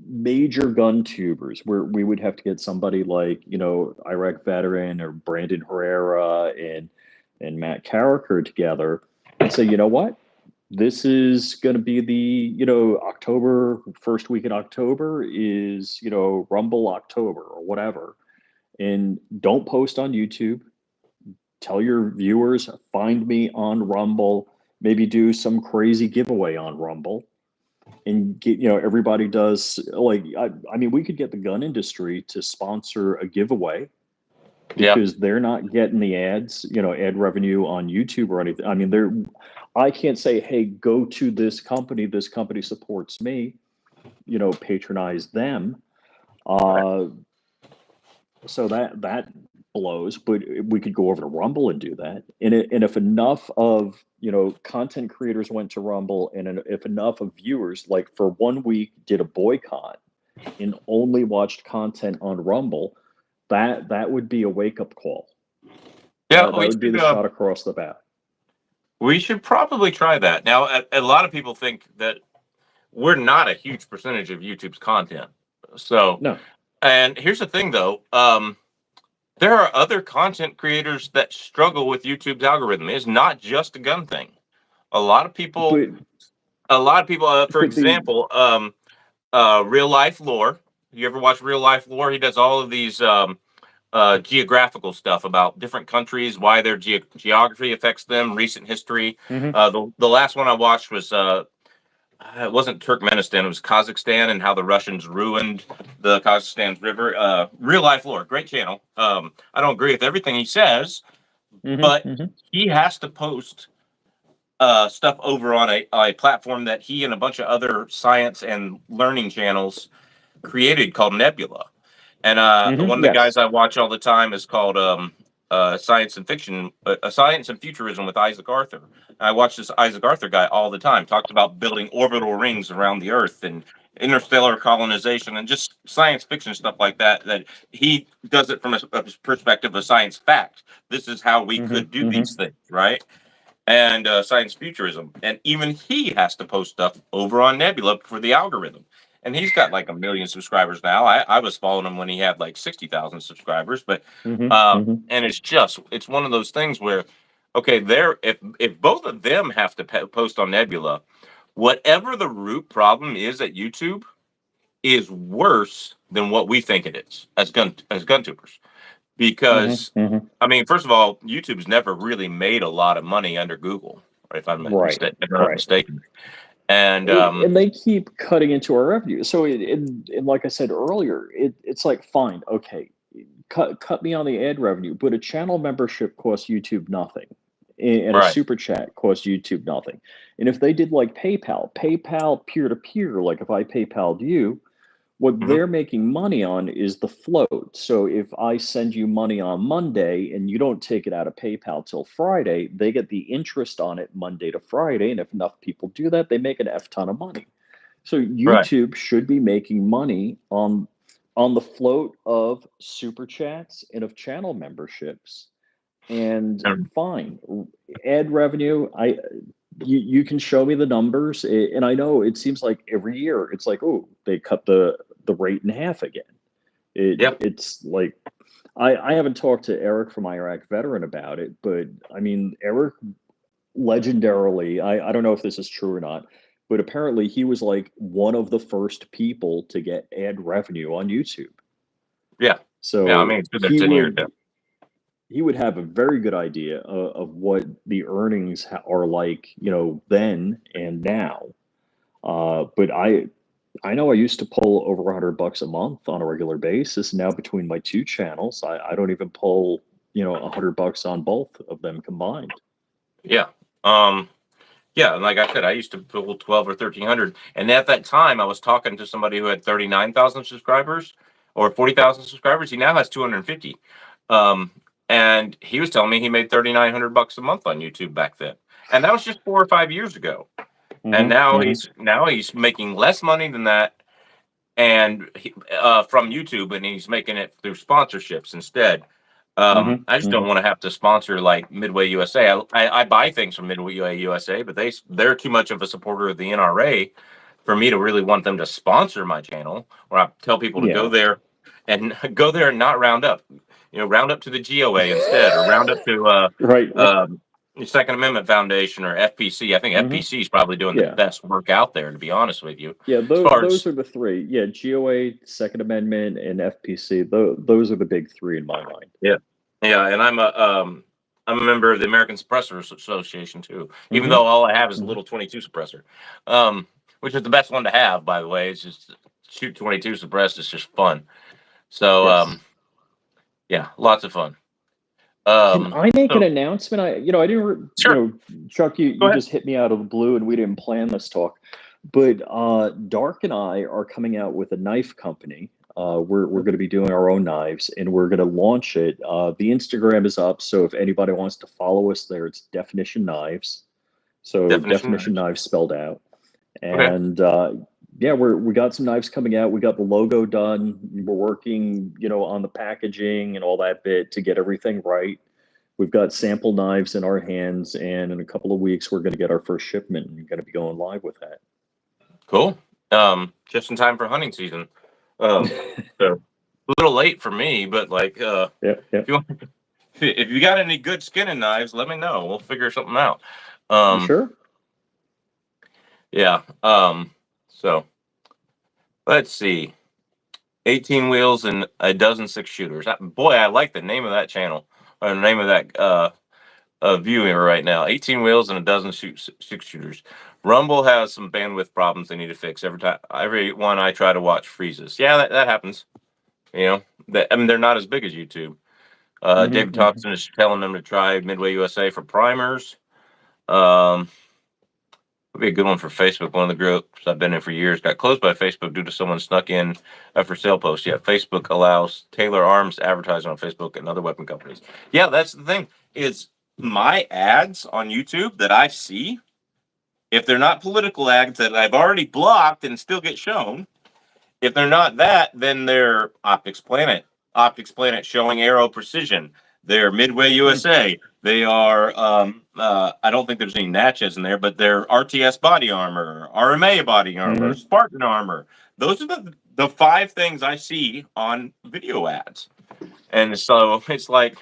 major gun tubers where we would have to get somebody like Iraq veteran or Brandon Herrera and Matt Carricker together and say, you know what, this is going to be the October, first week in October is Rumble October or whatever, and don't post on YouTube. Tell your viewers, find me on Rumble, maybe do some crazy giveaway on Rumble, and get everybody does, like, I mean, we could get the gun industry to sponsor a giveaway because they're not getting the ads, ad revenue on YouTube or anything. I mean, I can't say, hey, go to this company supports me, patronize them. So that blows, but we could go over to Rumble and do that. And if enough of content creators went to Rumble, and if enough of viewers, like for 1 week, did a boycott and only watched content on Rumble, that would be a wake up call. Yeah, That would be the shot across the bat. We should probably try that. Now, a lot of people think that we're not a huge percentage of YouTube's content. So, No. and here's the thing, though. there are other content creators that struggle with YouTube's algorithm. It's not just a gun thing. A lot of people, But for but the example, Real Life Lore. You ever watch Real Life Lore? He does all of these geographical stuff about different countries, why their geography affects them, recent history. Mhm. The last one I watched was it wasn't Turkmenistan, it was Kazakhstan, and how the Russians ruined the Kazakhstan's river. Real Life Lore, great channel. I don't agree with everything he says, Mhm, but mhm. he has to post stuff over on a platform that he and a bunch of other science and learning channels created called Nebula. And one of the guys Yes. I watch all the time is called Science and Fiction, Science and Futurism with Isaac Arthur. I watch this Isaac Arthur guy all the time. Talks about building orbital rings around the Earth and interstellar colonization and just science fiction stuff like that. That he does it from a perspective of science fact. This is how we Mhm, could do mhm. these things, right? And science futurism. And even he has to post stuff over on Nebula for the algorithm. And he's got like 1 million subscribers now. I was following him when he had like 60,000 subscribers, but Mhm, mhm. and it's one of those things where okay, there if both of them have to post on Nebula, whatever the root problem is at YouTube is worse than what we think it is as gun tubers Mhm, because mhm. I mean, first of all, YouTube's never really made a lot of money under Google, if I'm Right, if I'm not right. mistaken. And And they keep cutting into our revenue. So, and like I said earlier, it's like, fine, okay, cut me on the ad revenue, but a channel membership costs YouTube nothing, and a right, super chat costs YouTube nothing. And if they did like PayPal peer to peer, like if I PayPal'd you, what hmm they're making money on is the float. So if I send you money on Monday and you don't take it out of PayPal till Friday, they get the interest on it Monday to Friday. And if enough people do that, they make an F ton of money. So right, YouTube should be making money on the float of super chats and of channel memberships. And and- fine, ad revenue. You can show me the numbers, and I know it seems like every year it's like, oh, they cut the rate in half again. yeah, It's like I haven't talked to Eric from Iraq Veteran about it, but I mean Eric legendarily, I don't know if this is true or not, but apparently he was like one of the first people to get ad revenue on YouTube. yeah, yeah. I So mean, it's been there 10 years. Yeah, he would have a very good idea of what the earnings are like, then and now. But I know I used to pull over $100 a month on a regular basis. Now between my two channels, I don't even pull, $100 on both of them combined. yeah. Um, yeah, and like I said, I used to pull 12 or 1300, and at that time, I was talking to somebody who had 39,000 subscribers or 40,000 subscribers. He now has 250, um, and he was telling me he made $3,900 a month on YouTube back then, and that was just 4 or 5 years ago. And Hmm, now hmm. he's making less money than that, and from YouTube, and he's making it through sponsorships instead. Hmm, I just don't hmm. want to have to sponsor like Midway USA. I buy things from Midway USA, but they're too much of a supporter of the NRA for me to really want them to sponsor my channel. Where I tell people to go Yeah. there and go there and not round up, round up to the GOA instead, or round up to Right. the Second Amendment Foundation or FPC. I think Hmm. FPC is probably doing the Yeah. best work out there, to be honest with you. Yeah. As far Those as are the three. Yeah. GOA, Second Amendment, and FPC. Those are the big three in my mind. yeah, yeah, and I'm a member of the American Suppressors Association too. Even Hmm, though all I have is a hmm. little 22 suppressor, which is the best one to have, by the way. It's just shoot 22 suppressed. It's just fun. So Yes. yeah, lots of fun. Can I make an So announcement? I didn't, sure, Chuck, go you ahead. just hit me out of the blue and we didn't plan this talk. But Dark and I are coming out with a knife company. We're going to be doing our own knives and we're going to launch it. The Instagram is up. So if anybody wants to follow us there, it's Definition Knives. So Definition Definition knives. Knives spelled out. Okay, And yeah, we got some knives coming out. We got the logo done. We're working, on the packaging and all that bit to get everything right. We've got sample knives in our hands, and in a couple of weeks, we're going to get our first shipment and going to be going live with cool. Just in time for hunting season. Um, that. so. A little late for me, but like, Yeah, if you got any good skinning knives, let me know. We'll figure something out. Sure. Yeah. So let's see. 18 wheels and a dozen six shooters. Boy, I like the name of that channel or the name of that viewing right now. 18 wheels and a dozen six shooters. Rumble has some bandwidth problems they need to fix. Every one I try to watch freezes. Yeah, that happens. You know, I mean, they're not as big as YouTube. David Thompson is telling them to try Midway USA for primers. Would be a good one for Facebook. One of the groups I've been in for years got closed by Facebook due to someone snuck in a for sale post. Yeah, Facebook allows Taylor Arms advertising on Facebook and other weapon companies. Yeah, that's the thing. Is my ads on YouTube that I see, if they're not political ads that I've already blocked and still get shown, if they're not that, then they're Optics Planet showing Aero Precision. They're Midway USA. They are, I don't think there's any Natchez in there, but they're RTS body armor, RMA body armor, Spartan armor. Those are the five things I see on video ads. And so it's like,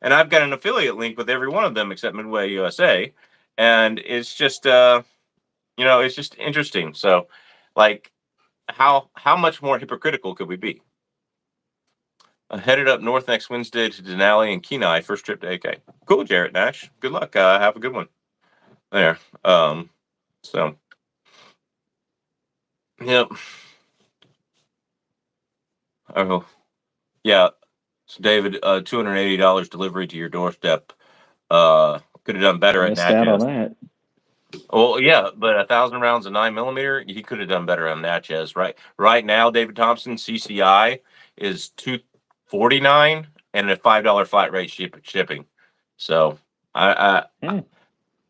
and I've got an affiliate link with every one of them except Midway USA. And it's just, it's just interesting. So, like, how much more hypocritical could we be? Headed up north next Wednesday to Denali and Kenai. First trip to AK. Cool, Jarrett Nash. Good luck. Have a good one. There. So. Yep. Oh. Yeah. So David, $280 delivery to your doorstep. Could have done better at Stat on Natchez. that. Well, yeah, but 1,000 rounds of 9mm, he could have done better on Natchez, right? Right now, David Thompson CCI is $249 and a $5 flat rate shipping. So so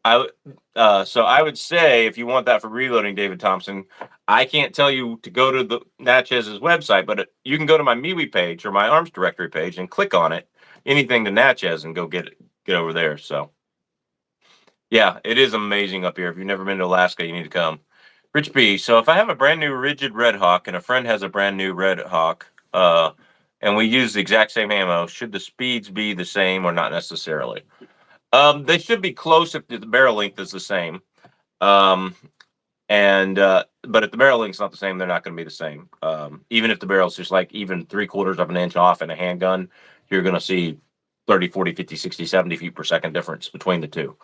I would say if you want that for reloading, David Thompson, I can't tell you to go to the Natchez's website, but you can go to my MeWe page or my arms directory page and click on it, anything to Natchez, and go get over there. So. Yeah, it is amazing up here. If you've never been to Alaska, you need to come. Rich B, so if I have a brand new rigid Red Hawk and a friend has a brand new Red Hawk, and we use the exact same ammo, should the speeds be the same or not necessarily? They should be close if the barrel length is the same. But if the barrel length's not the same, they're not going to be the same. Even if the barrel's just like even 3/4 of an inch off in a handgun, you're going to see 30, 40, 50, 60, 70 feet per second difference between the two.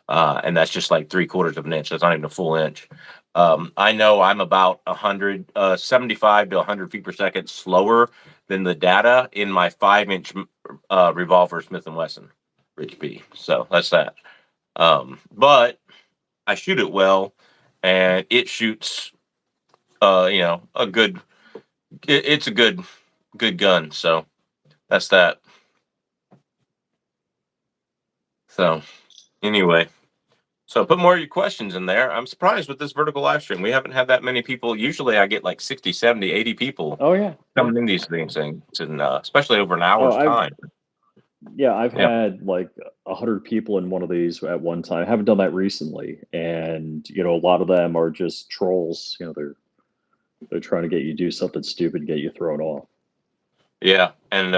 And that's just like 3/4 of an inch. That's not even a full inch. I know I'm about 75 to 100 feet per second slower than the data in my 5-inch revolver Smith & Wesson, Rich B. So that's that. But I shoot it well, and it shoots, a good. It's a good gun. So that's that. So anyway. So put more of your questions in there. I'm surprised with this vertical live stream. We haven't had that many people. Usually I get like 60, 70, 80 people coming in these things, and especially over an hour's time. I've had like 100 people in one of these at one time. I haven't done that recently. And, a lot of them are just trolls. They're trying to get you to do something stupid, get you thrown off. Yeah. And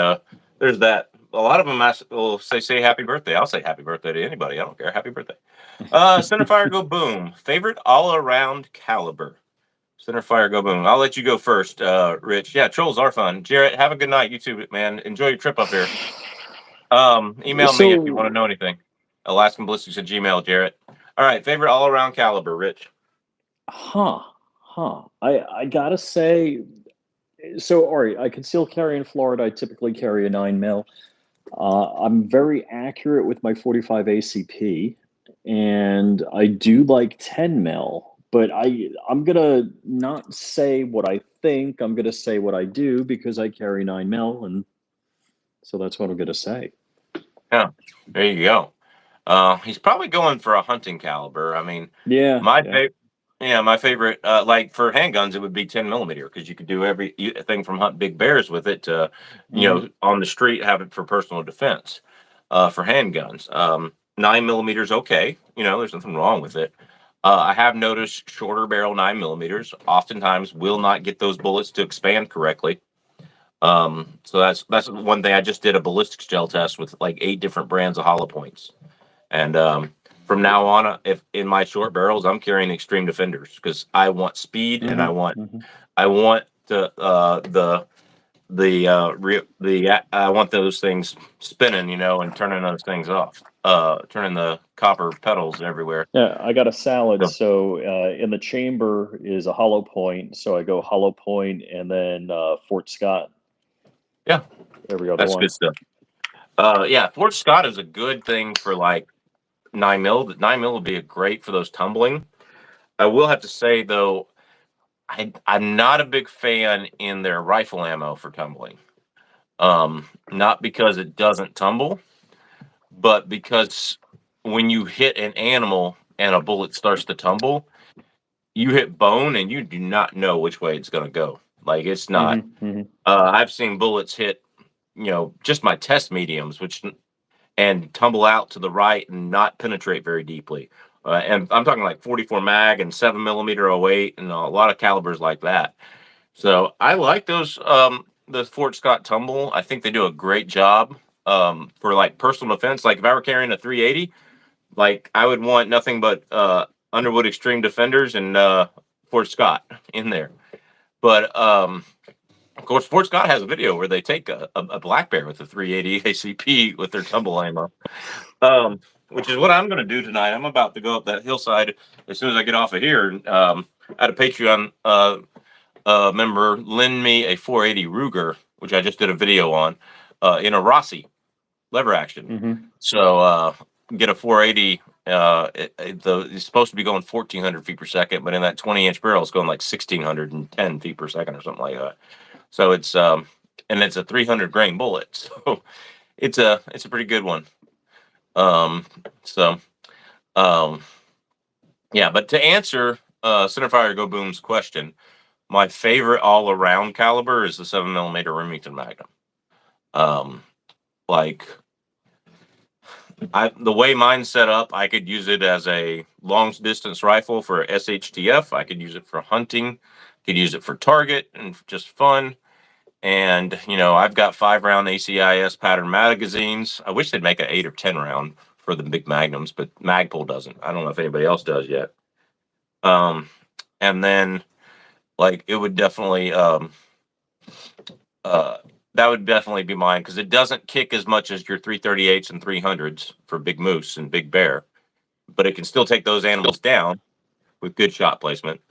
there's that. A lot of them will say happy birthday. I'll say happy birthday to anybody. I don't care. Happy birthday. Centerfire go boom. Favorite all around caliber. Centerfire go boom. I'll let you go first, Rich. Yeah, trolls are fun. Jarrett, have a good night. You too, man. Enjoy your trip up here. Email me if you want to know anything. Alaskan Ballistics at Gmail, Jarrett. All right, favorite all around caliber, Rich. I gotta say, so all right, I conceal carry in Florida. I typically carry a 9mm. I'm very accurate with my 45 ACP, and I do like 10mm. But I'm gonna not say what I think. I'm gonna say what I do because I carry 9mm, and so that's what I'm gonna say. Yeah, there you go. He's probably going for a hunting caliber. I mean, my favorite, like for handguns, it would be 10mm because you could do everything from hunt big bears with it to, on the street, have it for personal defense. For handguns, 9mm okay. There's nothing wrong with it. I have noticed shorter barrel 9mm oftentimes will not get those bullets to expand correctly. So that's one thing. I just did a ballistics gel test with like 8 different brands of hollow points, and from now on, if in my short barrels, I'm carrying extreme defenders because I want speed and I want I want those things spinning, and turning those things off, turning the copper petals everywhere. Yeah, I got a salad. So, So in the chamber is a hollow point. So I go hollow point and then Fort Scott yeah, every other that's one. good stuff. Yeah, Fort Scott is a good thing for like 9 mil. 9 mil would be great for those tumbling. I will have to say though, I'm not a big fan in their rifle ammo for tumbling. Not because it doesn't tumble, but because when you hit an animal and a bullet starts to tumble, you hit bone and you do not know which way it's going to go. Like it's not. I've seen bullets hit, just my test mediums, which and tumble out to the right and not penetrate very deeply. And I'm talking like 44 mag and 7 millimeter '08 and a lot of calibers like that. So I like the Fort Scott tumble. I think they do a great job for like personal defense. Like if I were carrying a 380, like I would want nothing but Underwood Extreme Defenders and Fort Scott in there. But of course, Fort Scott has a video where they take a black bear with a 380 ACP with their tumble ammo, which is what I'm going to do tonight. I'm about to go up that hillside as soon as I get off of here. I had a Patreon member lend me a 480 Ruger, which I just did a video on, in a Rossi lever action. So get a 480. It's supposed to be going 1,400 feet per second, but in that 20-inch barrel, it's going like 1,610 feet per second or something like that. So it's and it's a 300 grain bullet, so it's a pretty good one. So yeah, but to answer Centerfire Go Boom's question, my favorite all around caliber is the 7 millimeter Remington Magnum. Like the way mine's set up, I could use it as a long distance rifle for SHTF. I could use it for hunting. Could use it for target and just fun. And I've got 5-round ACIS pattern magazines. I wish they'd make an 8 or 10 round for the big magnums, but Magpul doesn't. I don't know if anybody else does yet. And then like it would definitely that would definitely be mine because it doesn't kick as much as your 338s and 300s for big moose and big bear, but it can still take those animals down with good shot placement.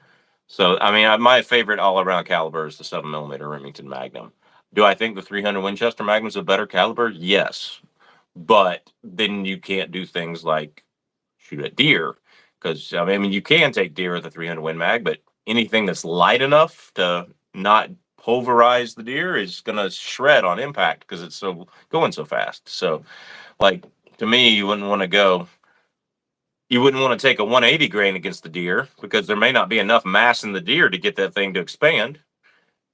So, I mean, my favorite all-around caliber is the 7 millimeter Remington Magnum. Do I think the 300 Winchester Magnum is a better caliber? Yes, but then you can't do things like shoot at deer because I mean you can take deer with a 300 Win Mag, but anything that's light enough to not pulverize the deer is gonna shred on impact because it's so going so fast. So, like to me, you wouldn't want to go you wouldn't want to take a 180 grain against the deer because there may not be enough mass in the deer to get that thing to expand.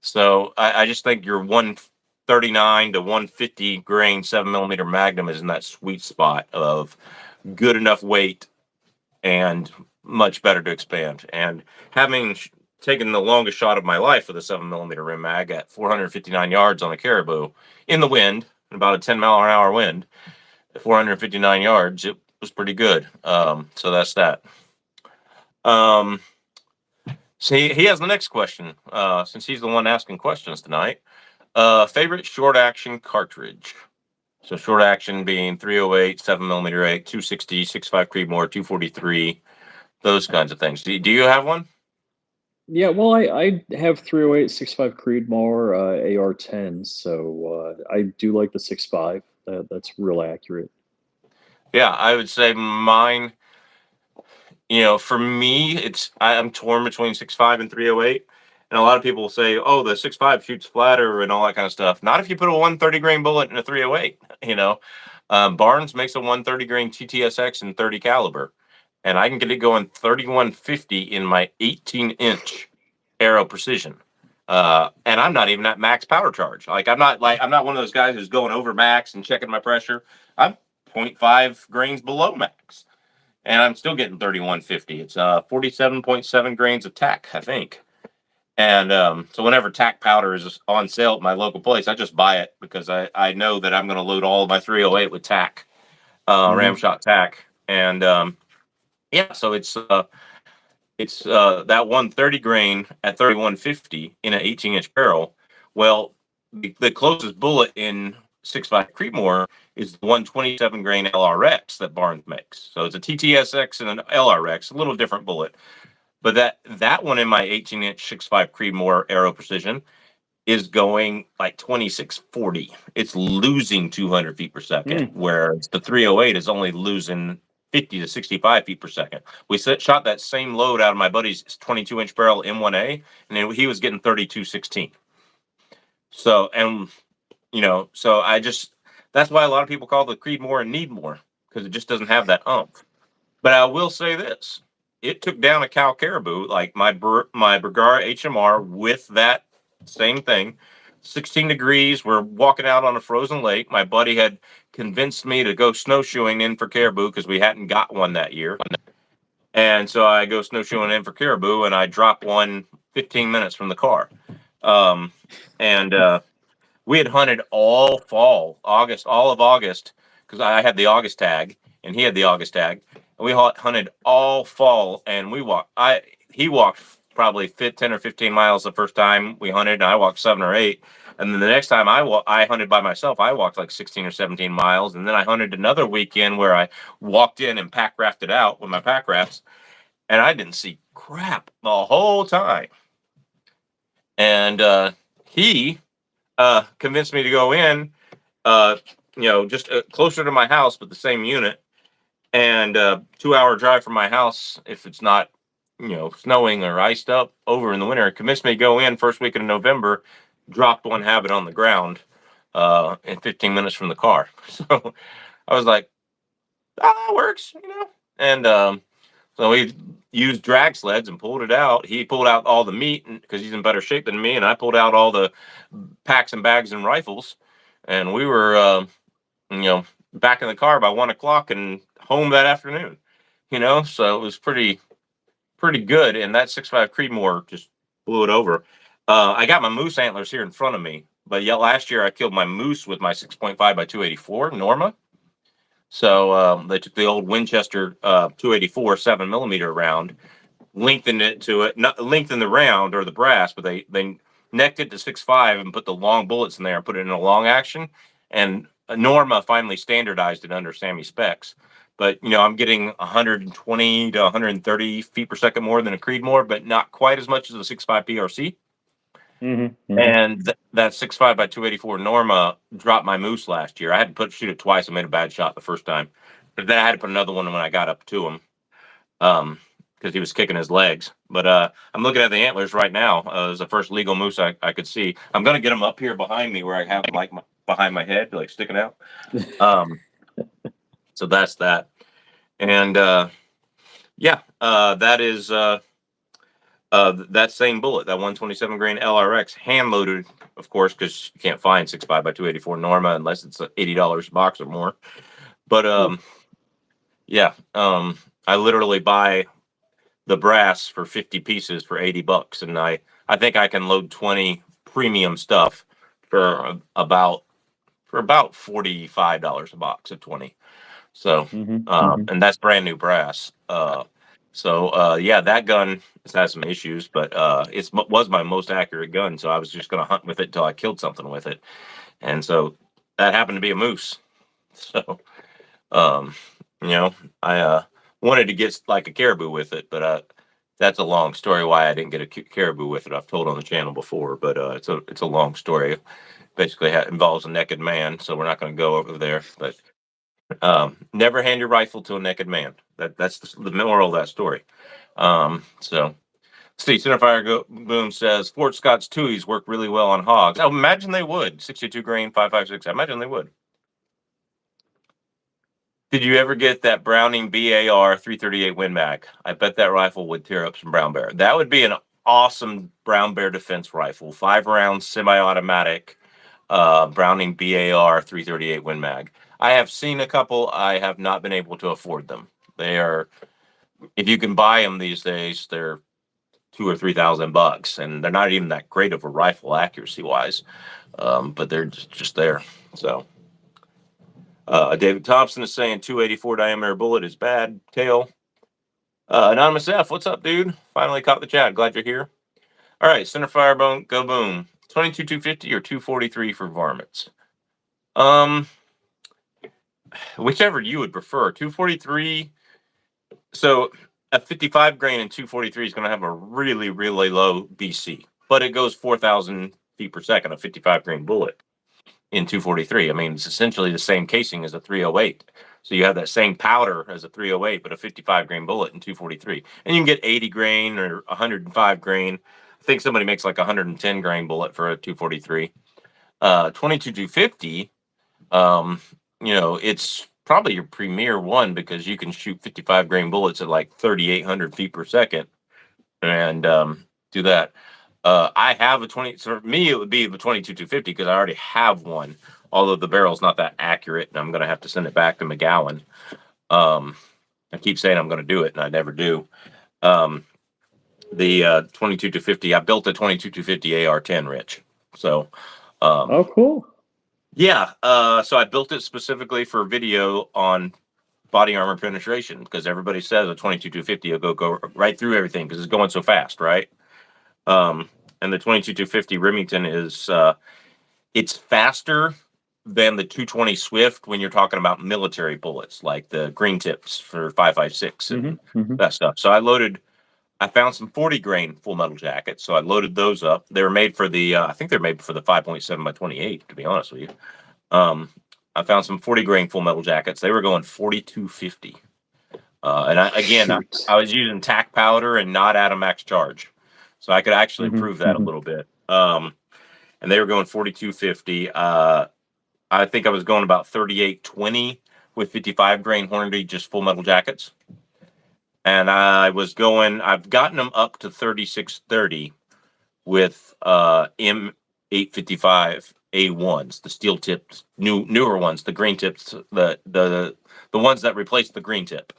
So I just think your 139 to 150 grain 7 millimeter Magnum is in that sweet spot of good enough weight and much better to expand. And having taken the longest shot of my life with a 7 millimeter rim mag at 459 yards on a caribou in the wind, about a 10-mile-an-hour wind, at 459 yards, it was pretty good. So that's that. So he has the next question, since he's the one asking questions tonight. Favorite short action cartridge? So short action being 308, 7 millimeter 8, 260, 6.5 Creedmoor, 243, those kinds of things. Do you have one? Yeah, well, I have 308 6.5 Creedmoor AR-10s, so I do like the 6.5. That's real accurate. Yeah, I would say mine. For me, I'm torn between 6.5 and 308. And a lot of people will say, "Oh, the 6.5 shoots flatter and all that kind of stuff." Not if you put a 130 grain bullet in a 308. Barnes makes a 130 grain TTSX in 30 caliber, and I can get it going 3150 in my 18-inch Aero Precision. And I'm not even at max powder charge. I'm not one of those guys who's going over max and checking my pressure. I'm 0.5 grains below max, and I'm still getting 3150. It's 47.7 grains of tack, I think. And so whenever tack powder is on sale at my local place, I just buy it because I know that I'm going to load all of my 308 with tack, ram shot tack. And yeah, so it's that 130 grain at 3150 in an 18-inch barrel. Well, the closest bullet in 6.5 Creedmoor is the 127 grain LRX that Barnes makes. So it's a TTSX and an LRX, a little different bullet. But that one in my 18-inch 6.5 Creedmoor Aero Precision is going like 2640. It's losing 200 feet per second, whereas the 308 is only losing 50 to 65 feet per second. We shot that same load out of my buddy's 22-inch barrel M1A, and he was getting 3216. So, and so that's why a lot of people call the Creedmoor and Needmore, because it just doesn't have that umph. But I will say this: it took down a cow caribou, like my Bergara HMR with that same thing. 16 degrees. We're walking out on a frozen lake. My buddy had convinced me to go snowshoeing in for caribou because we hadn't got one that year. And so I go snowshoeing in for caribou, and I drop one 15 minutes from the car. And we had hunted all fall, all of August, because I had the August tag and he had the August tag. And we hunted all fall, and he walked probably 10 or 15 miles the first time we hunted, and I walked 7 or 8. And then the next time I hunted by myself, I walked like 16 or 17 miles. And then I hunted another weekend where I walked in and pack rafted out with my pack rafts, and I didn't see crap the whole time. And he convinced me to go in, just closer to my house, but the same unit, and 2-hour drive from my house if it's not, snowing or iced up over in the winter. Convinced me to go in first week of November, dropped one habit on the ground in 15 minutes from the car. So I was like, that works, And so we used drag sleds and pulled it out. He pulled out all the meat because he's in better shape than me, and I pulled out all the packs and bags and rifles. And we were, back in the car by 1 o'clock and home that afternoon. So it was pretty good. And that 6.5 Creedmoor just blew it over. I got my moose antlers here in front of me, but yet last year I killed my moose with my 6.5 by 284 Norma. So they took the old Winchester 284 7mm round, lengthened it to it, not lengthened the round or the brass, but they necked it to 6.5 and put the long bullets in there and put it in a long action. And Norma finally standardized it under Sammy specs. But I'm getting 120 to 130 feet per second more than a Creedmoor, but not quite as much as a 6.5 PRC. And that 6.5 by 284 Norma dropped my moose last year. I had to shoot it twice. I made a bad shot the first time, but then I had to put another one when I got up to him, because he was kicking his legs. But I'm looking at the antlers right now. It was the first legal moose I could see. I'm gonna get them up here behind me where I have them like behind my head, like sticking out. So that's that. And that is that same bullet, that 127 grain LRX, hand loaded, of course, because you can't find 6.5 by 284 Norma unless it's $80 a box or more. But I literally buy the brass for 50 pieces for $80, and I think I can load 20 premium stuff for about $45 a box of 20. So and that's brand new brass. That gun has some issues, but it was my most accurate gun, so I was just going to hunt with it until I killed something with it. And so that happened to be a moose. So I wanted to get like a caribou with it, but that's a long story why I didn't get a caribou with it. I've told on the channel before, but it's a long story. Basically involves a naked man, so we're not going to go over there. But never hand your rifle to a naked man. That's the moral of that story. So see, Centerfire Boom says Fort Scott's Tuies work really well on hogs. I imagine they would. 62 grain 5.56. I imagine they would. Did you ever get that Browning BAR 338 Win Mag? I bet that rifle would tear up some brown bear. That would be an awesome brown bear defense rifle. 5-round semi-automatic Browning BAR 338 Win Mag. I have seen a couple. I have not been able to afford them. They are, if you can buy them these days, they're $2,000 or $3,000, and they're not even that great of a rifle accuracy wise, but they're just there. So David Thompson is saying 284 diameter bullet is bad. Tail. Anonymous F, what's up, dude? Finally caught the chat. Glad you're here. All right, center fire bone, go boom. 22 250 or 243 for varmints. Whichever you would prefer. 243. So a 55 grain in 243 is going to have a really, really low BC, but it goes 4,000 feet per second, a 55 grain bullet in 243. I mean, it's essentially the same casing as a 308. So you have that same powder as a 308, but a 55 grain bullet in 243. And you can get 80 grain or 105 grain. I think somebody makes like a 110 grain bullet for a 243. 22 250, it's probably your premier one because you can shoot 55 grain bullets at like 3,800 feet per second and do that. I have a 20. So for me, it would be the 22 250 because I already have one. Although the barrel's not that accurate, and I'm going to have to send it back to McGowan. I keep saying I'm going to do it, and I never do. The 22 250, I built a 22 250 AR-10, Rich. So, oh, cool. Yeah. So I built it specifically for video on body armor penetration because everybody says a 22 250 will go right through everything because it's going so fast, right? And the 22 250 Remington is it's faster than the 220 Swift when you're talking about military bullets like the green tips for 5.56 and that stuff. So I found some 40 grain full metal jackets, so I loaded those up. They were made for the I think they're made for the 5.7 by 28, to be honest with you. I found some 40 grain full metal jackets. They were going 42.50. And I was using tack powder and not at a max charge. So I could actually improve that a little bit. And they were going 42.50. I think I was going about 38.20 with 55 grain Hornady, just full metal jackets. And I've gotten them up to 36.30 with M855 A1s, the steel tipped newer ones, the green tips, the ones that replaced the green tip.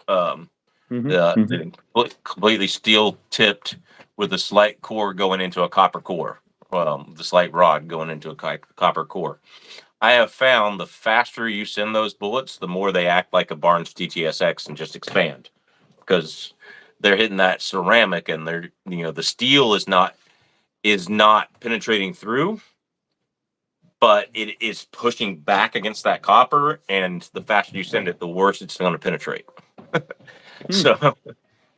The completely steel tipped with a slight core going into a copper core. The slight rod going into a copper core. I have found the faster you send those bullets, the more they act like a Barnes TTSX and just expand because they're hitting that ceramic and the steel is not penetrating through, but it is pushing back against that copper, and the faster you send it, the worse it's going to penetrate. So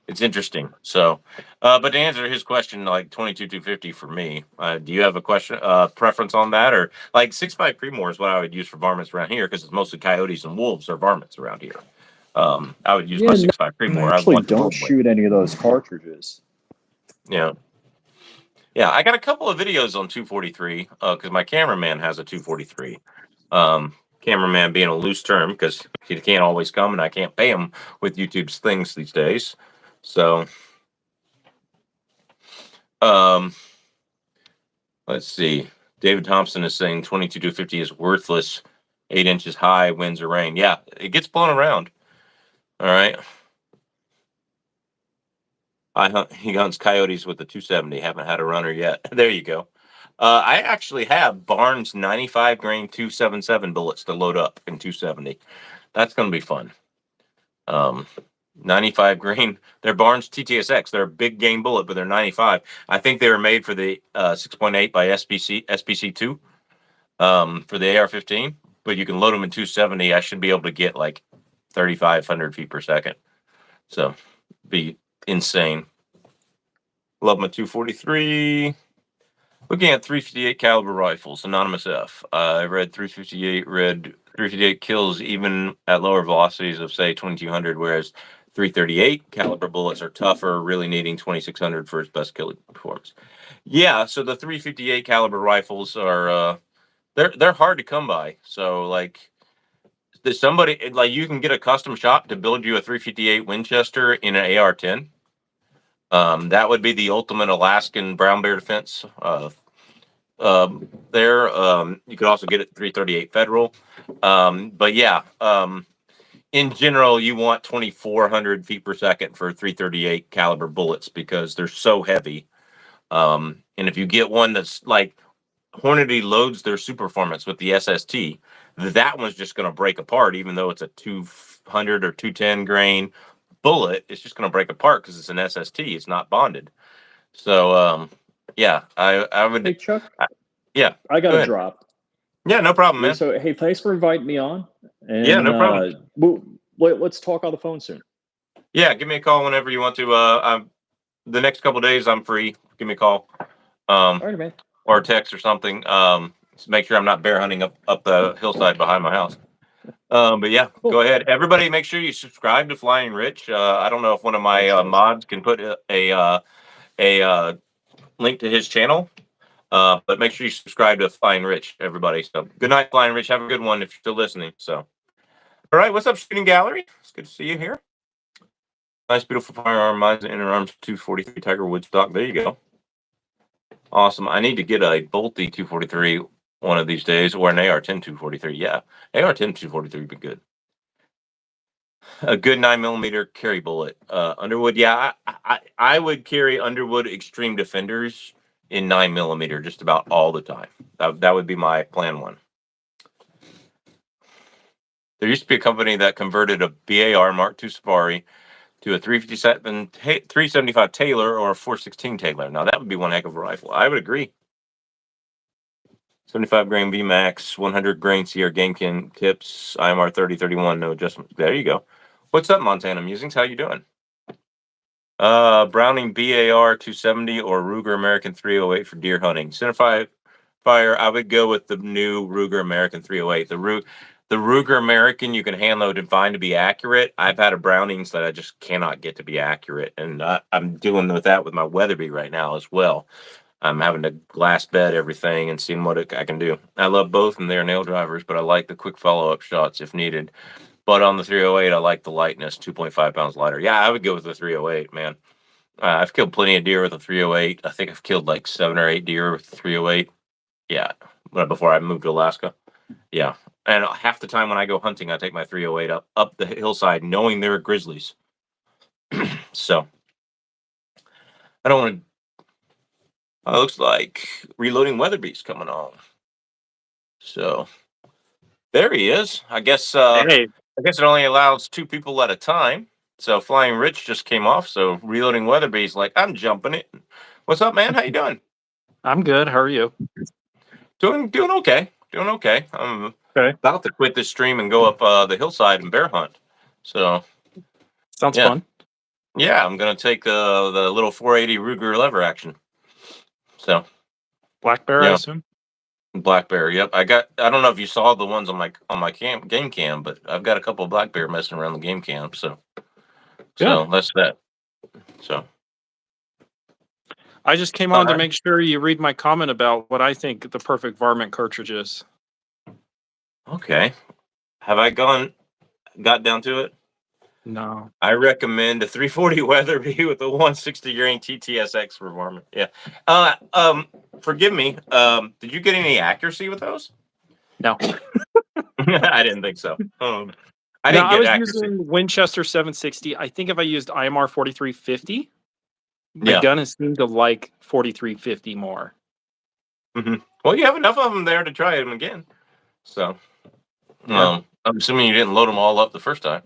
it's interesting. So, but to answer his question, like 22 250 for me, do you have a question, preference on that, or like 6.5 Creedmoor is what I would use for varmints around here because it's mostly coyotes and wolves are varmints around here. I would use my 6.5 Creedmoor. I actually don't shoot any of those cartridges. Yeah. Yeah, I got a couple of videos on 243 because my cameraman has a 243. Cameraman being a loose term because he can't always come and I can't pay him with YouTube's things these days. So, let's see. David Thompson is saying 22 250 is worthless. 8 inches high, winds or rain. Yeah, it gets blown around. All right. He hunts coyotes with the 270. Haven't had a runner yet. There you go. I actually have Barnes 95 grain 277 bullets to load up in 270. That's going to be fun. 95 grain. They're Barnes TTSX. They're a big game bullet, but they're 95. I think they were made for the 6.8 by SPC2 for the AR-15, but you can load them in 270. I should be able to get like 3,500 feet per second. So be insane. Love my 243. Looking at 358 caliber rifles, Anonymous F. I read 358 kills even at lower velocities of say 2200, whereas 338 caliber bullets are tougher, really needing 2600 for its best killing performance. Yeah, so the 358 caliber rifles are they're hard to come by. So like there's somebody like you can get a custom shop to build you a 358 Winchester in an AR-10. That would be the ultimate Alaskan brown bear defense. You could also get it 338 Federal. But yeah, in general, you want 2,400 feet per second for 338 caliber bullets because they're so heavy. And if you get one that's like Hornady loads their super performance with the SST, that one's just going to break apart, even though it's a 200 or 210 grain bullet. It's just going to break apart because it's an SST. It's not bonded. So, yeah, I would. Hey, Chuck. Yeah, I got go to ahead. drop. Yeah, no problem, man. So, hey, thanks for inviting me on. And, Yeah, no problem. Let's talk on the phone soon. Yeah, give me a call whenever you want to. The next couple of days I'm free. Give me a call, All right, man. or a text or something. To make sure I'm not bear hunting up the hillside behind my house. But yeah, Cool. Go ahead. Everybody, make sure you subscribe to Flying Rich. I don't know if one of my mods can put a link to his channel, but make sure you subscribe to Flying Rich, everybody. So good night, Flying Rich. Have a good one if you're still listening. So, all right, what's up, Shooting Gallery? It's good to see you here. Nice, beautiful firearm, mine's an Inner Arms 243 Tiger Woods stock. There you go. Awesome. I need to get a Bolty 243 one of these days, or an AR-10 243. Yeah, AR-10 243 would be good. A good 9mm carry bullet. Underwood, yeah, I would carry Underwood Extreme Defenders in 9mm just about all the time. That would be my plan one. There used to be a company that converted a BAR Mark II Safari to a 375 Taylor or a 416 Taylor. Now that would be one heck of a rifle. I would agree. 75 grain VMAX, 100 grain CR Game Kin tips, IMR 3031, no adjustment. There you go. What's up, Montana Musings? How you doing? Browning BAR 270 or Ruger American 308 for deer hunting. Centerfire fire, I would go with the new Ruger American 308. The Ruger American you can hand load and find to be accurate. I've had a Brownings that I just cannot get to be accurate, and I'm dealing with that with my Weatherby right now as well. I'm having to glass bed everything and seeing what I can do. I love both, and they're nail drivers, but I like the quick follow-up shots if needed. But on the 308, I like the lightness, 2.5 pounds lighter. Yeah, I would go with the 308, man. I've killed plenty of deer with a 308. I think I've killed like 7 or 8 deer with the 308. Yeah, before I moved to Alaska. Yeah, and half the time when I go hunting, I take my 308 up the hillside, knowing there are grizzlies. So I don't want to. Looks like Reloading Weatherby's coming on. So there he is. I guess. Hey, I guess it only allows 2 people at a time. So Flying Rich just came off. So Reloading Weatherby's like, I'm jumping it. What's up, man? How you doing? I'm good. How are you? Doing okay. Doing okay. I'm Okay. about to quit this stream and go up the hillside and bear hunt. So Sounds yeah. fun. Yeah, I'm gonna take the little 480 Ruger lever action. So Black bear, I yeah, assume. black bear. Yep, I don't know if you saw the ones on my game cam, but I've got a couple of black bear messing around the game cam. So Yeah. that's that. So I just came All on to right. make sure you read my comment about what I think the perfect Varmint cartridge is. Okay, have I got down to it? No. I recommend a 340 Weatherby with a 160 grain TTSX for Varmint. Yeah. Forgive me. Did you get any accuracy with those? No. I didn't think so. I No, didn't I get was accuracy. using Winchester 760. I think if I used IMR 4350, the Yeah. gun is seemed to like 4350 more. Well, you have enough of them there to try them again. So, Yeah. I'm assuming you didn't load them all up the first time.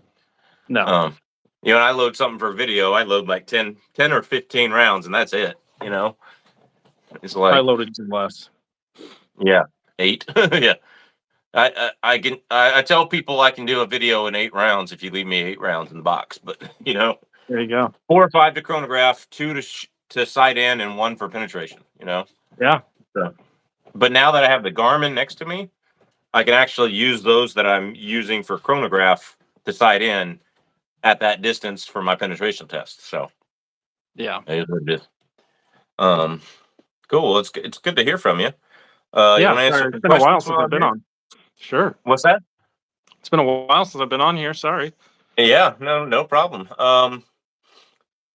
No. When I load something for video, I load like 10 or 15 rounds, and that's it. It's I like, loaded some less. yeah, 8. Yeah. I tell people I can do a video in 8 rounds if you leave me 8 rounds in the box, but There you go. 4 or 5 to chronograph, 2 to sight in, and 1 for penetration. Yeah. So, but now that I have the Garmin next to me, I can actually use those that I'm using for chronograph to sight in at that distance for my penetration test. So Yeah. it is what it is. Cool. Well, it's good to hear from you. Yeah. You want to answer It's the been a while questions since while I've I'm been here? on. Sure. What's that? It's been a while since I've been on here. Sorry. Yeah, no problem.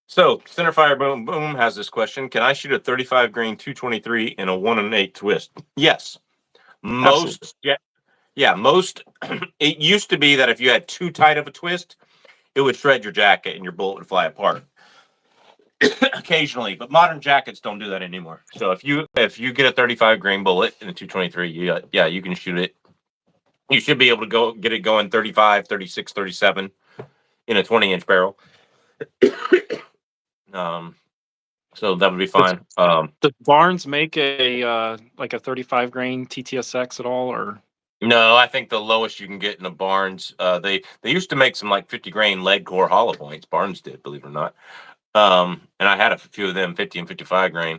So Centerfire Boom Boom has this question: can I shoot a 35 grain 223 in a 1 1/8 twist? Yes. Absolutely. Yeah, most it used to be that if you had too tight of a twist, it would shred your jacket and your bullet would fly apart. Occasionally, but modern jackets don't do that anymore. So if you get a 35 grain bullet in a 223, you can shoot it. You should be able to get it going 35, 36, 37 in a 20-inch barrel. So that would be fine. Does Barnes make a like a 35 grain TTSX at all, or? No, I think the lowest you can get in a Barnes, they used to make some like 50 grain lead core hollow points. Barnes did, believe it or not. And I had a few of them, 50 and 55 grain.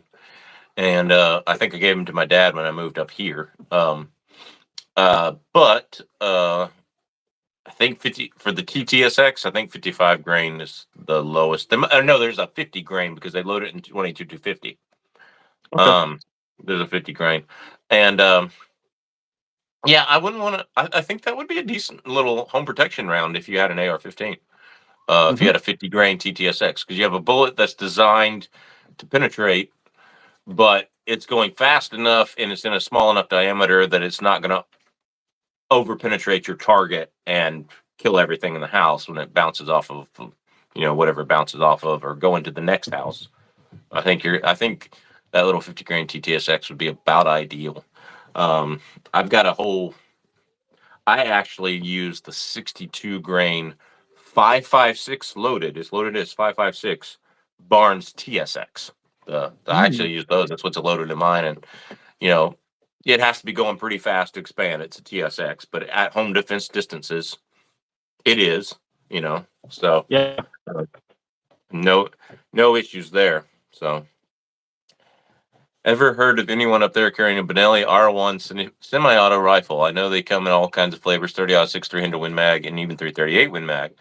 And I think I gave them to my dad when I moved up here. But I think 50 for the TTSX, I think 55 grain is the lowest. No, there's a 50 grain because they load it in 22 to 50. Okay. There's a 50 grain. And yeah, I wouldn't want to. I think that would be a decent little home protection round if you had an AR-15. If you had a 50 grain TTSX, because you have a bullet that's designed to penetrate, but it's going fast enough and it's in a small enough diameter that it's not going to over penetrate your target and kill everything in the house when it bounces off of, whatever it bounces off of, or go into the next house. I think that little 50 grain TTSX would be about ideal. I've got a whole. I actually use the 62 grain 5.56 loaded. It's loaded as 5.56 Barnes TSX. I actually use those. That's what's loaded in mine, and it has to be going pretty fast to expand. It's a TSX, but at home defense distances, it is. So Yeah. No issues there. So. Ever heard of anyone up there carrying a Benelli R1 semi-auto rifle? I know they come in all kinds of flavors: 30-06, 300 Win Mag, and even 338 Win Mag.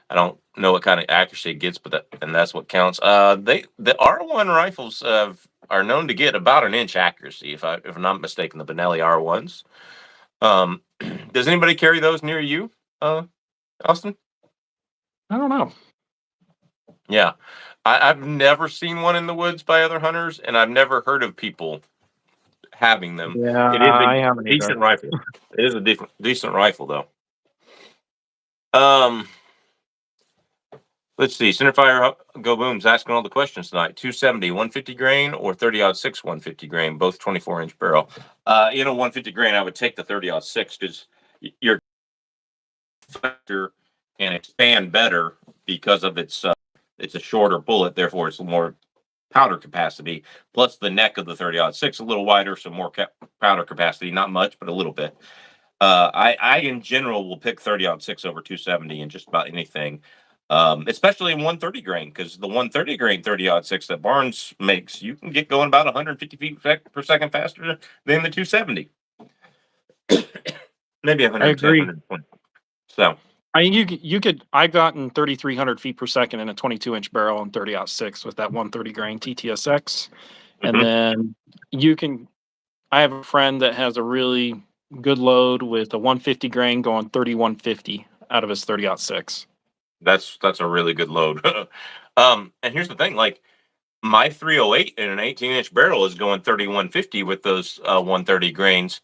I don't know what kind of accuracy it gets, but that's what counts. The R1 rifles are known to get about an inch accuracy, if I'm not mistaken. The Benelli R1s. Does anybody carry those near you, Austin? I don't know. Yeah, I've never seen one in the woods by other hunters, and I've never heard of people having them. Yeah, It is I a haven't either. decent rifle. It is a decent rifle, though. Let's see. Centerfire Go Boom's asking all the questions tonight. 270, 150 grain, or 30-06 150 grain, both 24-inch barrel. 150 grain, I would take the 30-06 because your factor can expand better because of it's a shorter bullet, therefore it's more powder capacity. Plus the neck of the 30-06 a little wider, so more powder capacity. Not much, but a little bit. I in general will pick 30-06 over 270 in just about anything, especially in 130 grain, because the 130 grain 30-06 that Barnes makes, you can get going about 150 feet per second faster than the 270. Maybe 110, I agree. 120. So. I mean, I've gotten 3,300 feet per second in a 22-inch barrel on 30-06 with that 130 grain TTSX. And then I have a friend that has a really good load with a 150 grain going 3150 out of his 30-06. That's a really good load. And here's the thing, like my 308 in an 18-inch barrel is going 3150 with those 130 grains.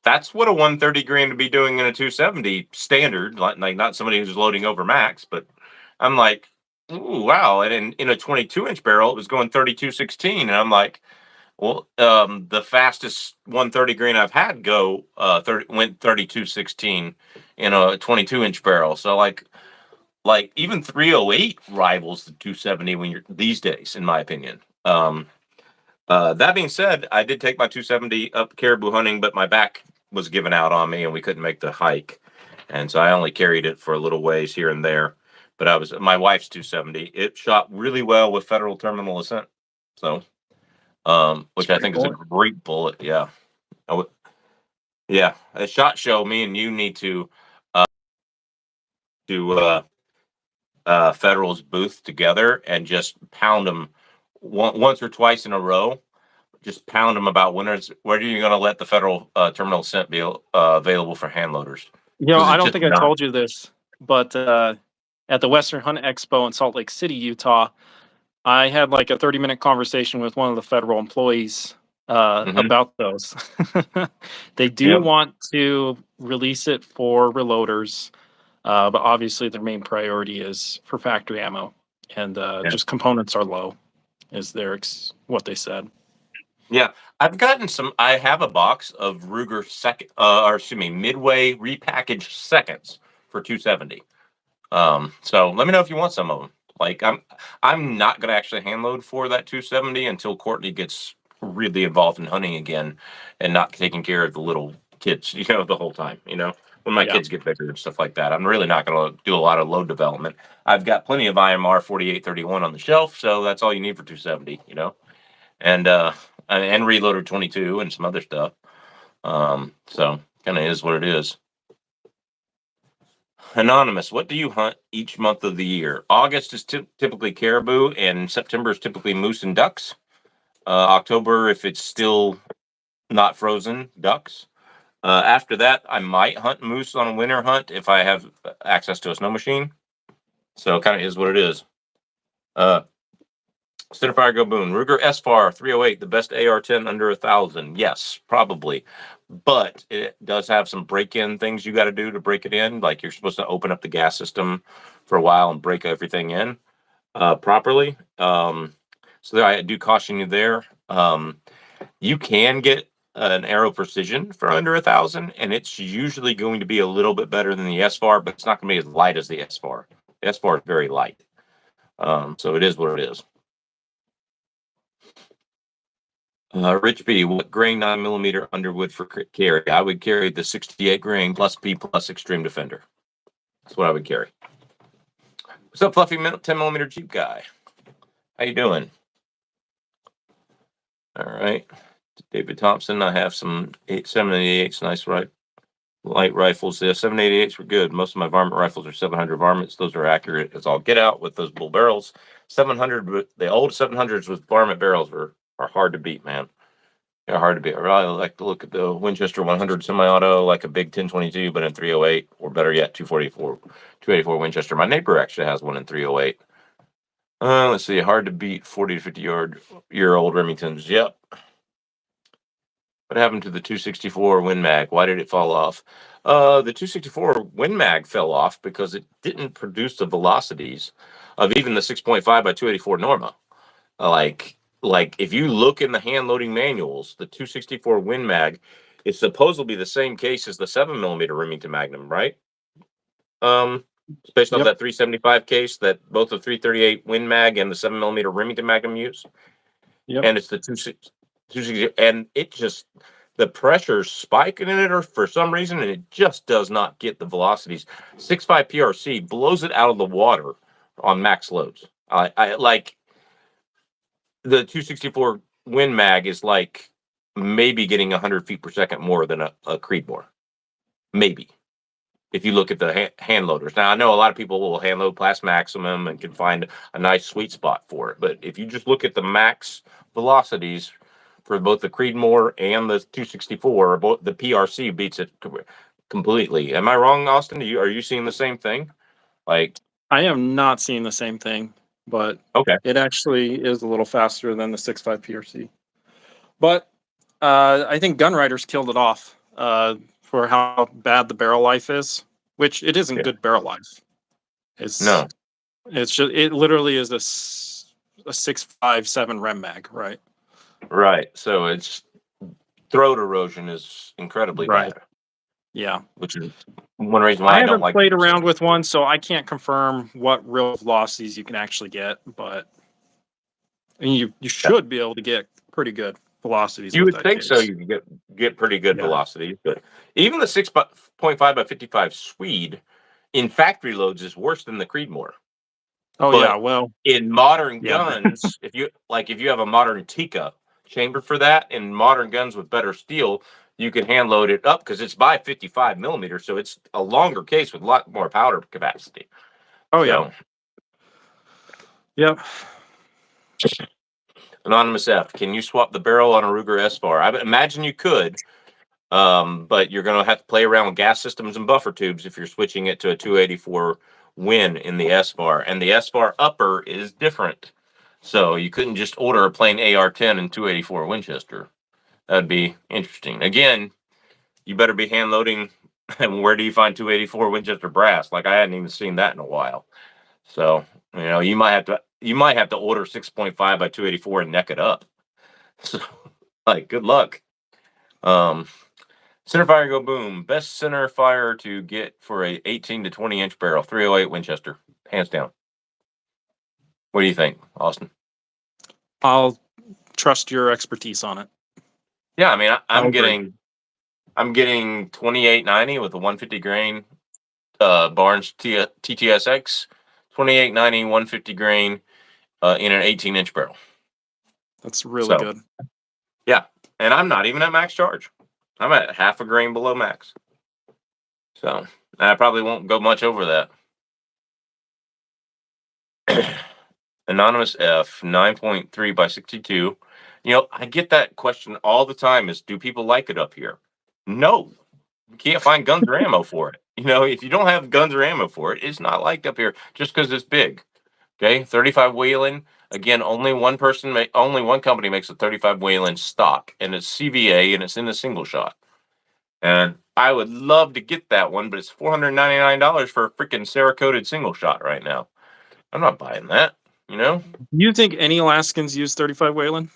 That's what a 130 grain to be doing in a 270 standard, like not somebody who's loading over max, but I'm like, ooh, wow. And in a 22-inch barrel, it was going 3216, and I'm like, well, the fastest 130 grain I've had went 3216 in a 22-inch barrel. So like even 308 rivals the 270 when you're these days, in my opinion. That being said, I did take my 270 up caribou hunting, but my back was giving out on me and we couldn't make the hike. And so I only carried it for a little ways here and there. But my wife's 270. It shot really well with federal terminal ascent. So, which I think is a great bullet. Yeah. Yeah. A SHOT Show, me and you need to Federal's booth together and just pound them once or twice in a row. Just pound them about when are you going to let the federal terminal ascent be available for hand loaders? I don't think I told you this, but at the Western Hunt Expo in Salt Lake City, Utah, I had like a 30-minute conversation with one of the federal employees about those. They do want to release it for reloaders, but obviously their main priority is for factory ammo, and just components are low, is what they said. Yeah, I've gotten some. I have a box of Ruger Midway repackaged seconds for 270. So let me know if you want some of them. Like I'm not gonna actually hand load for that 270 until Courtney gets really involved in hunting again and not taking care of the little kids, the whole time, when my kids get bigger and stuff like that. I'm really not gonna do a lot of load development. I've got plenty of IMR 4831 on the shelf, so that's all you need for 270, and reloader 22 and some other stuff. So kind of is what it is. Anonymous, what do you hunt each month of the year? August is typically caribou, and September is typically moose and ducks. October, if it's still not frozen, ducks. After that, I might hunt moose on a winter hunt if I have access to a snow machine. So it kind of is what it is. Centerfire Go Boon, Ruger S-FAR 308, the best AR-10 under 1,000. Yes, probably. But it does have some break-in things you got to do to break it in. Like you're supposed to open up the gas system for a while and break everything in properly. So I do caution you there. You can get an Arrow Precision for under 1,000, and it's usually going to be a little bit better than the S-FAR, but it's not going to be as light as the S-FAR. The S-FAR is very light. So it is what it is. Rich B, what grain 9mm Underwood for carry? I would carry the 68 grain plus P plus Extreme Defender. That's what I would carry. What's up, Fluffy 10mm Jeep guy? How you doing? All right. David Thompson, I have some 788s, nice light rifles. The 788s were good. Most of my varmint rifles are 700 varmints. Those are accurate as all get out with those bull barrels. 700, the old 700s with varmint barrels are hard to beat, man. They're hard to beat. I really like to look at the Winchester 100 semi-auto, like a big 1022, but in 308, or better yet, 284 Winchester. My neighbor actually has one in 308. Let's see, hard to beat 40 to 50-year-old Remingtons. Yep. What happened to the 264 Win Mag? Why did it fall off? The 264 Win Mag fell off because it didn't produce the velocities of even the 6.5 by 284 Norma. Like if you look in the hand loading manuals, the 264 Win Mag is supposedly the same case as the 7mm Remington Magnum, right? It's based off that 375 case that both the 338 Win Mag and the 7mm Remington Magnum use. Yep. And it's the 260, and it just, the pressure's spiking in it or for some reason, and it just does not get the velocities. 6.5 PRC blows it out of the water on max loads. I like the 264 Win Mag is like maybe getting 100 feet per second more than a Creedmoor. Maybe. If you look at the hand loaders. Now, I know a lot of people will hand load Blast Maximum and can find a nice sweet spot for it. But if you just look at the max velocities for both the Creedmoor and the 264, both the PRC beats it completely. Am I wrong, Austin? Are you seeing the same thing? Like, I am not seeing the same thing, but okay, it actually is a little faster than the 6.5 PRC. But I think Gunriders killed it off for how bad the barrel life is, which it isn't good barrel life. It's just, it literally is a 6.57 Rem Mag, right? Right. So it's throat erosion is incredibly bad. Yeah. Which is one reason why I don't like played around with one, so I can't confirm what real velocities you can actually get, but you should be able to get pretty good velocities. You would think so. You can get pretty good velocities, but even the 6.5 by 55 Swede in factory loads is worse than the Creedmoor. Oh, but yeah, well, in modern guns, if you have a modern Tika chamber for that, in modern guns with better steel, you can hand load it up because it's by 55 millimeters, so it's a longer case with a lot more powder capacity. Oh, yeah. Yep. Anonymous F, can you swap the barrel on a Ruger S-FAR? I imagine you could, but you're going to have to play around with gas systems and buffer tubes if you're switching it to a 284 Win in the S-FAR. And the S-FAR upper is different. So you couldn't just order a plain AR-10 and 284 Winchester. That'd be interesting. Again, you better be hand loading. And where do you find 284 Winchester brass? Like I hadn't even seen that in a while. So you might have to order 6.5 by 284 and neck it up. So like good luck. Center fire go boom. Best center fire to get for a 18 to 20 inch barrel, 308 Winchester, hands down. What do you think, Austin? I'll trust your expertise on it. Yeah, I mean, I'm agree. getting 2890 with a 150 grain Barnes TTSX, 2890 150 grain in an 18 inch barrel. That's really good. Yeah, and I'm not even at max charge. I'm at half a grain below max. So I probably won't go much over that. Anonymous F 9.3 by 62. I get that question all the time is, do people like it up here? No. You can't find guns or ammo for it. If you don't have guns or ammo for it, it's not liked up here just because it's big. Okay, 35 Whelen. Again, only one company makes a 35 Whelen stock, and it's CVA, and it's in a single shot. And I would love to get that one, but it's $499 for a freaking Cerakoted single shot right now. I'm not buying that. You think any Alaskans use 35 Whelen?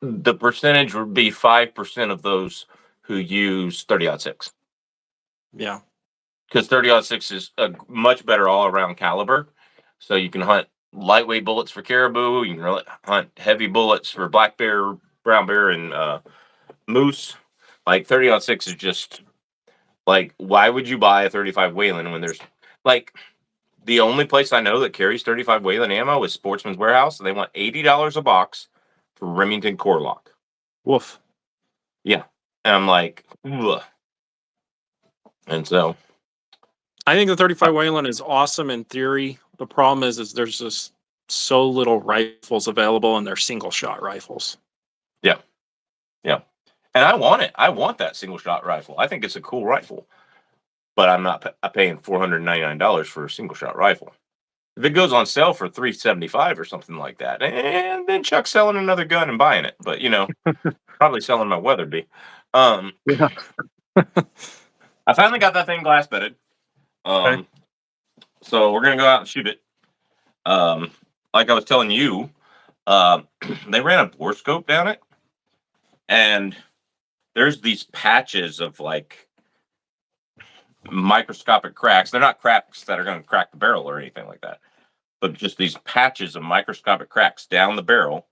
The percentage would be 5% of those who use 30-06. Yeah. Because 30-06 is a much better all-around caliber. So you can hunt lightweight bullets for caribou. You can hunt heavy bullets for black bear, brown bear, and moose. Like 30-06 is just like, why would you buy a 35 Whelen when there's like the only place I know that carries 35 Whelen ammo is Sportsman's Warehouse, and they want $80 a box for Remington core lock. Woof. Yeah, and I'm like, ugh. And so I think the 35 Whelen is awesome in theory. The problem is there's just so little rifles available, and they're single shot rifles. Yeah. And I want it. I want that single shot rifle. I think it's a cool rifle, but I'm not paying $499 for a single shot rifle. If it goes on sale for $375 or something like that, and then Chuck's selling another gun and buying it, but probably selling my Weatherby. Yeah. I finally got that thing glass bedded. Okay. So we're gonna go out and shoot it. Like I was telling you, they ran a bore scope down it, and there's these patches of like microscopic cracks. They're not cracks that are going to crack the barrel or anything like that, but just these patches of microscopic cracks down the barrel,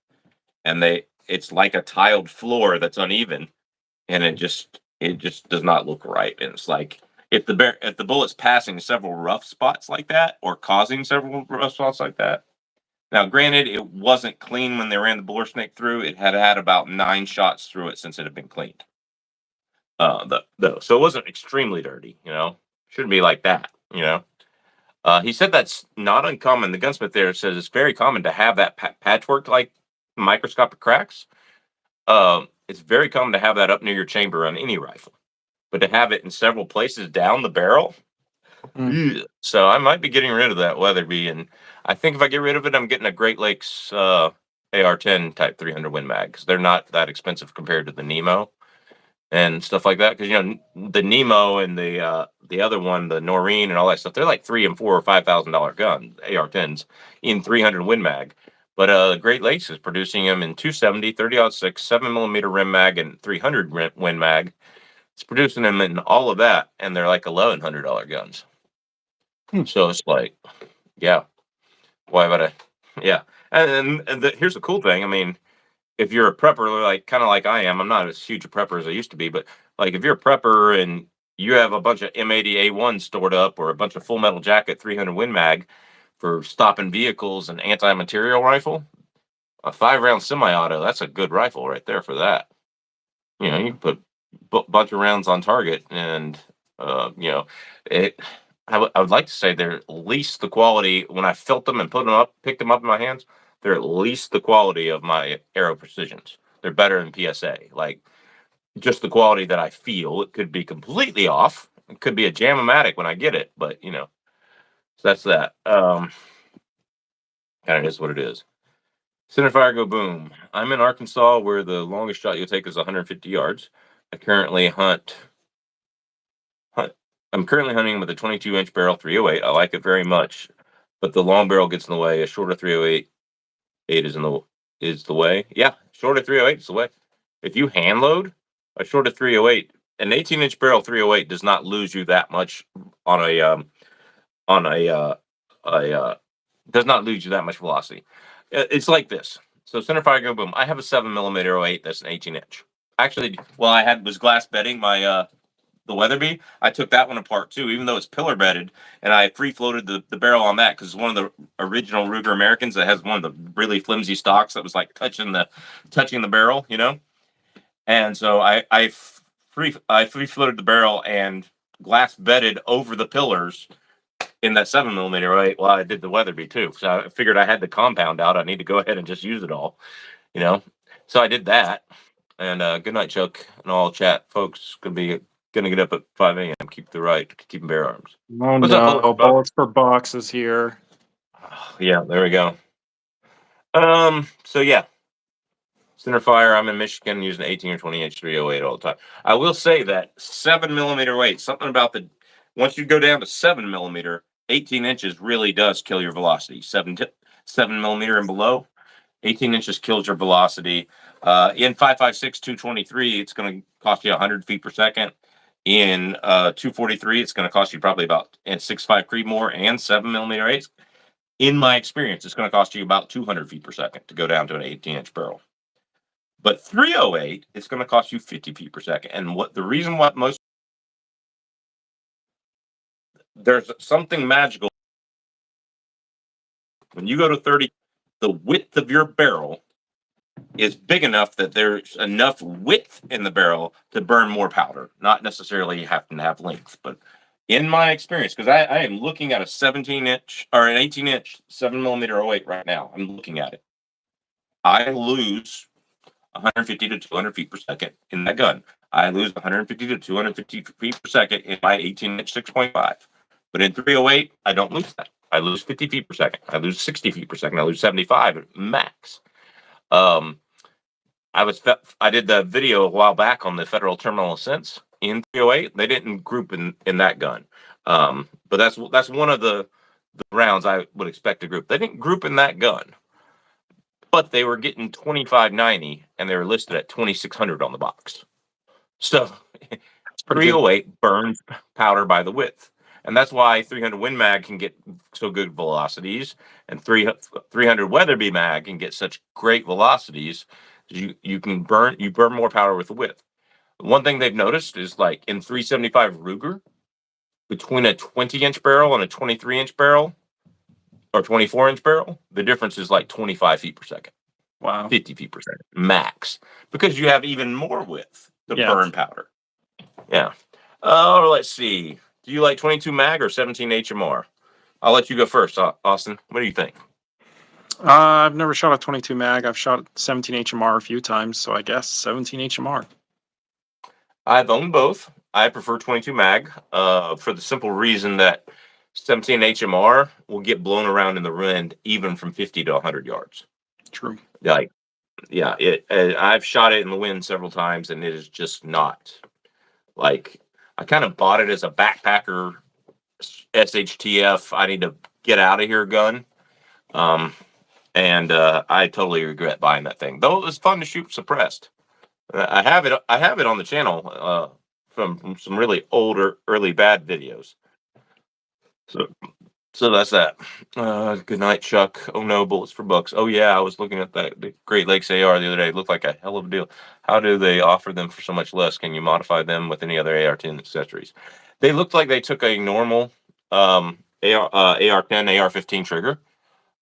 and it's like a tiled floor that's uneven, and it just does not look right. And it's like if the bullet's passing several rough spots like that or causing several rough spots like that. Now, granted, it wasn't clean when they ran the bore snake through. It had about 9 shots through it since it had been cleaned. So it wasn't extremely dirty. Shouldn't be like that. He said that's not uncommon. The gunsmith there says it's very common to have that patchwork like microscopic cracks. It's very common to have that up near your chamber on any rifle, but to have it in several places down the barrel. So I might be getting rid of that Weatherby, and I think if I get rid of it, I'm getting a Great Lakes AR-10 Type 300 Win Mag, because they're not that expensive compared to the Nemo and stuff like that. Because the Nemo and the other one, the Noreen and all that stuff, they're like $3,000 and $4,000 or $5,000 guns, AR-10s in 300 Win Mag. But Great Lakes is producing them in 270, 30-06, 7mm Rim Mag, and 300 Win Mag. It's producing them in all of that, and they're like $1,100 guns. So it's like, yeah, why would I? Yeah, and here's the cool thing. I mean, if you're a prepper, like kind of like I am, I'm not as huge a prepper as I used to be, but like if you're a prepper and you have a bunch of M80A1 stored up or a bunch of Full Metal Jacket 300 Win Mag for stopping vehicles and anti-material rifle, a 5-round semi-auto, that's a good rifle right there for that. You can put a bunch of rounds on target, and it. I would like to say they're at least the quality when I felt them and picked them up in my hands. They're at least the quality of my Aero Precisions. They're better than PSA. Like just the quality that I feel. It could be completely off. It could be a Jam-O-Matic when I get it, but so that's that. Kind of is what it is. Centerfire go boom. I'm in Arkansas where the longest shot you'll take is 150 yards. I currently I'm currently hunting with a 22-inch barrel 308. I like it very much, but the long barrel gets in the way. A shorter 308 is the way. Yeah, shorter 308 is the way. If you hand load a shorter 308, an 18-inch barrel 308 does not lose you that much on on a does not lose you that much velocity. It's like this. So centerfire go boom. I have a 7mm 08 that's an 18-inch. Actually, well, I was glass bedding my the Weatherby. I took that one apart too, even though it's pillar bedded, and I free floated the barrel on that because it's one of the original Ruger Americans that has one of the really flimsy stocks that was like touching the barrel, you know. And so I free floated the barrel and glass bedded over the pillars in that 7mm, right? Well, I did the Weatherby too, so I figured I had the compound out. I need to go ahead and just use it all, you know. So I did that. And good night, Chuck, and all chat folks. Gonna get up at 5 a.m. Keep keeping bear arms. Oh What's up, no, Buck? bullets for boxes here. Yeah, there we go. So yeah, centerfire. I'm in Michigan using 18 or 20-inch 308 all the time. I will say that 7mm weight, something about once you go down to 7mm, 18 inches really does kill your velocity. 7mm and below, 18 inches kills your velocity. In 5.56 223, it's going to cost you 100 feet per second. In 243, it's going to cost you probably about 6.5 Creedmoor and 7mm 8. In my experience, it's going to cost you about 200 feet per second to go down to an 18-inch barrel. But 308, it's going to cost you 50 feet per second. And the reason why there's something magical when you go to 30, the width of your barrel is big enough that there's enough width in the barrel to burn more powder, not necessarily having to have length. But in my experience, because I am looking at a 17-inch or an 18-inch 7mm 08 right now, I'm looking at it. I lose 150 to 200 feet per second in that gun. I lose 150 to 250 feet per second in my 18-inch 6.5. But in 308, I don't lose that. I lose 50 feet per second. I lose 60 feet per second. I lose 75 max. I did the video a while back on the Federal Terminal Ascents in 308. They didn't group in that gun, but that's one of the rounds I would expect to group. They didn't group in that gun, but they were getting 2590 and they were listed at 2600 on the box. So 308 burns powder by the width. And that's why 300 Win Mag can get so good velocities, and 300 Weatherby Mag can get such great velocities. You burn more powder with the width. One thing they've noticed is like in 375 Ruger, between a 20-inch barrel and a 23-inch barrel or 24-inch barrel, the difference is like 25 feet per second. Wow. 50 feet per second max, because you have even more width to burn powder. Yeah. Oh, let's see. Do you like 22 mag or 17 HMR? I'll let you go first, Austin. What do you think? I've never shot a 22 mag. I've shot 17 HMR a few times, so I guess 17 HMR. I've owned both. I prefer 22 mag for the simple reason that 17 HMR will get blown around in the wind even from 50 to 100 yards. True. Like, yeah, I've shot it in the wind several times, and it is just not like. I kind of bought it as a backpacker SHTF. I need to get out of here gun. And I totally regret buying that thing. Though it was fun to shoot suppressed. I have it on the channel from some really older early bad videos. So that's that. Good night, Chuck. Oh no, bullets for bucks. Oh yeah, I was looking at the Great Lakes AR the other day. It looked like a hell of a deal. How do they offer them for so much less? Can you modify them with any other AR-10 accessories? They looked like they took a normal AR-10, AR-15 trigger.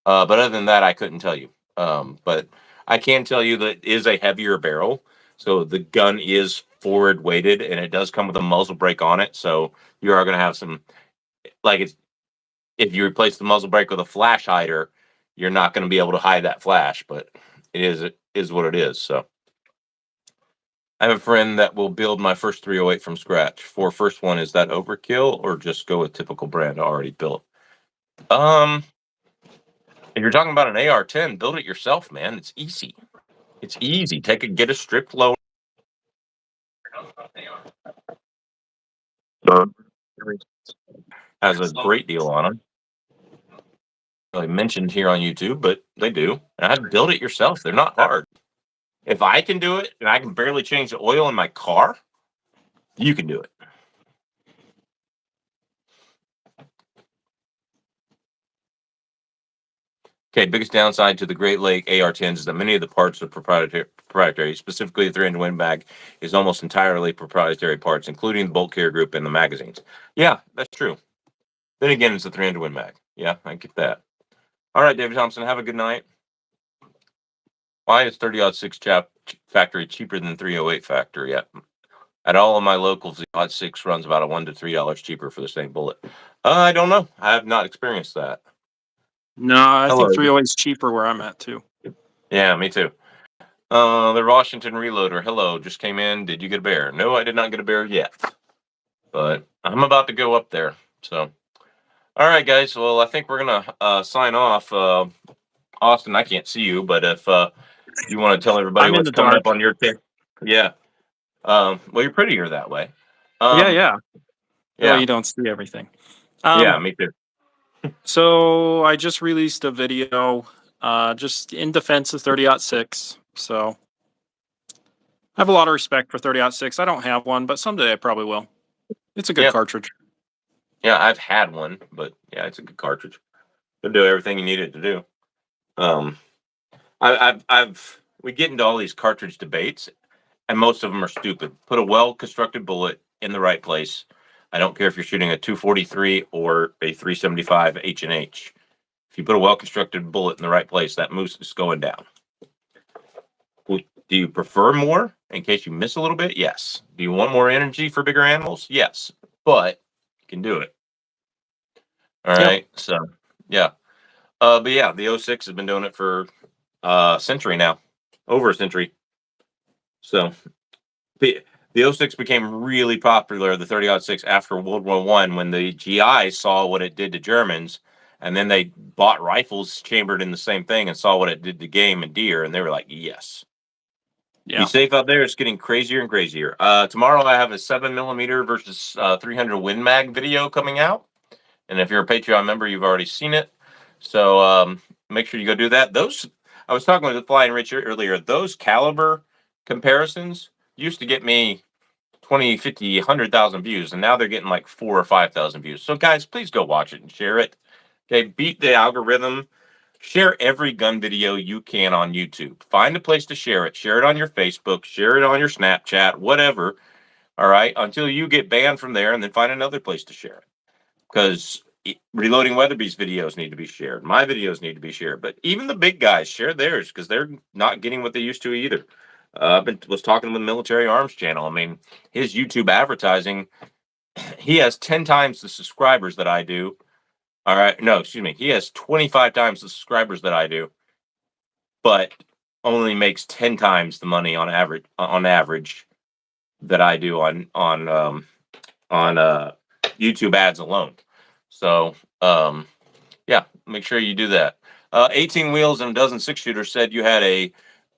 But other than that, I couldn't tell you. But I can tell you that it is a heavier barrel. So the gun is forward weighted, and it does come with a muzzle brake on it. So you are going to have some, like, if you replace the muzzle brake with a flash hider, you're not going to be able to hide that flash, but it is what it is. So I have a friend that will build my first 308 from scratch. For first one, is that overkill or just go with typical brand already built? If you're talking about an AR-10, build it yourself, man. It's easy. It's easy. Get a strip load. Has a great deal on them. I mentioned here on YouTube, but they do. And I'd build it yourself. They're not hard. If I can do it and I can barely change the oil in my car, you can do it. Okay, biggest downside to the Great Lake AR-10s is that many of the parts are proprietary. Specifically, the 300 Win Mag is almost entirely proprietary parts, including the bolt carrier group and the magazines. Yeah, that's true. Then again, it's the 300 Win Mag. Yeah, I get that. All right, David Thompson, have a good night. Why is 30-06 factory cheaper than 308 factory? At all of my locals, the 06 runs about $1 to $3 cheaper for the same bullet. I don't know. I have not experienced that. No, I Hello. think 308 is cheaper where I'm at too. Yeah, me too. The Washington Reloader. Hello, just came in. Did you get a bear? No, I did not get a bear yet. But I'm about to go up there. So, all right, guys. Well, I think we're going to sign off. Austin, I can't see you, but if you want to tell everybody I'm in what's the coming dark. up on your pick. Yeah. Well, you're prettier that way. Yeah. Yeah. Well, you don't see everything. Yeah, me too. So I just released a video just in defense of 30-06. So I have a lot of respect for 30-06. I don't have one, but someday I probably will. It's a good cartridge. Yeah, I've had one, but yeah, it's a good cartridge. It'll do everything you need it to do. We get into all these cartridge debates, and most of them are stupid. Put a well-constructed bullet in the right place. I don't care if you're shooting a 243 or a 375 H&H. If you put a well-constructed bullet in the right place, that moose is going down. Do you prefer more in case you miss a little bit? Yes. Do you want more energy for bigger animals? Yes. But you can do it. All right. So, yeah. But yeah, the 06 has been doing it for a century now, over a century. So the 06 became really popular, the 30-06, after World War I, when the GIs saw what it did to Germans, and then they bought rifles chambered in the same thing and saw what it did to game and deer, and they were like, yes. Yeah. Be safe out there. It's getting crazier and crazier. Tomorrow I have a 7mm versus 300 Win Mag video coming out. And if you're a Patreon member, you've already seen it. So make sure you go do that. I was talking with Flying Richard earlier. Those caliber comparisons used to get me 20, 50, 100,000 views, and now they're getting like 4,000 or 5,000 views. So guys, please go watch it and share it. Okay, beat the algorithm. Share every gun video you can on YouTube. Find a place to share it. Share it on your Facebook. Share it on your Snapchat, whatever. All right, until you get banned from there, and then find another place to share it. Because Reloading Weatherby's videos need to be shared. My videos need to be shared. But even the big guys share theirs because they're not getting what they used to either. Was talking with Military Arms Channel. I mean, his YouTube advertising, he has 10 times the subscribers that I do. All right. No, excuse me. He has 25 times the subscribers that I do, but only makes 10 times the money on average that I do on YouTube ads alone. So, yeah, make sure you do that. 18 Wheels and a Dozen 6-shooters said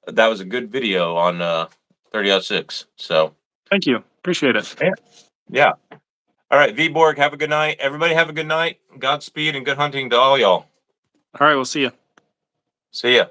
that was a good video on 30-06. So, Thank you. Appreciate it. Yeah. All right, V-Borg, have a good night. Everybody have a good night. Godspeed and good hunting to all y'all. All right, we'll see you. See ya.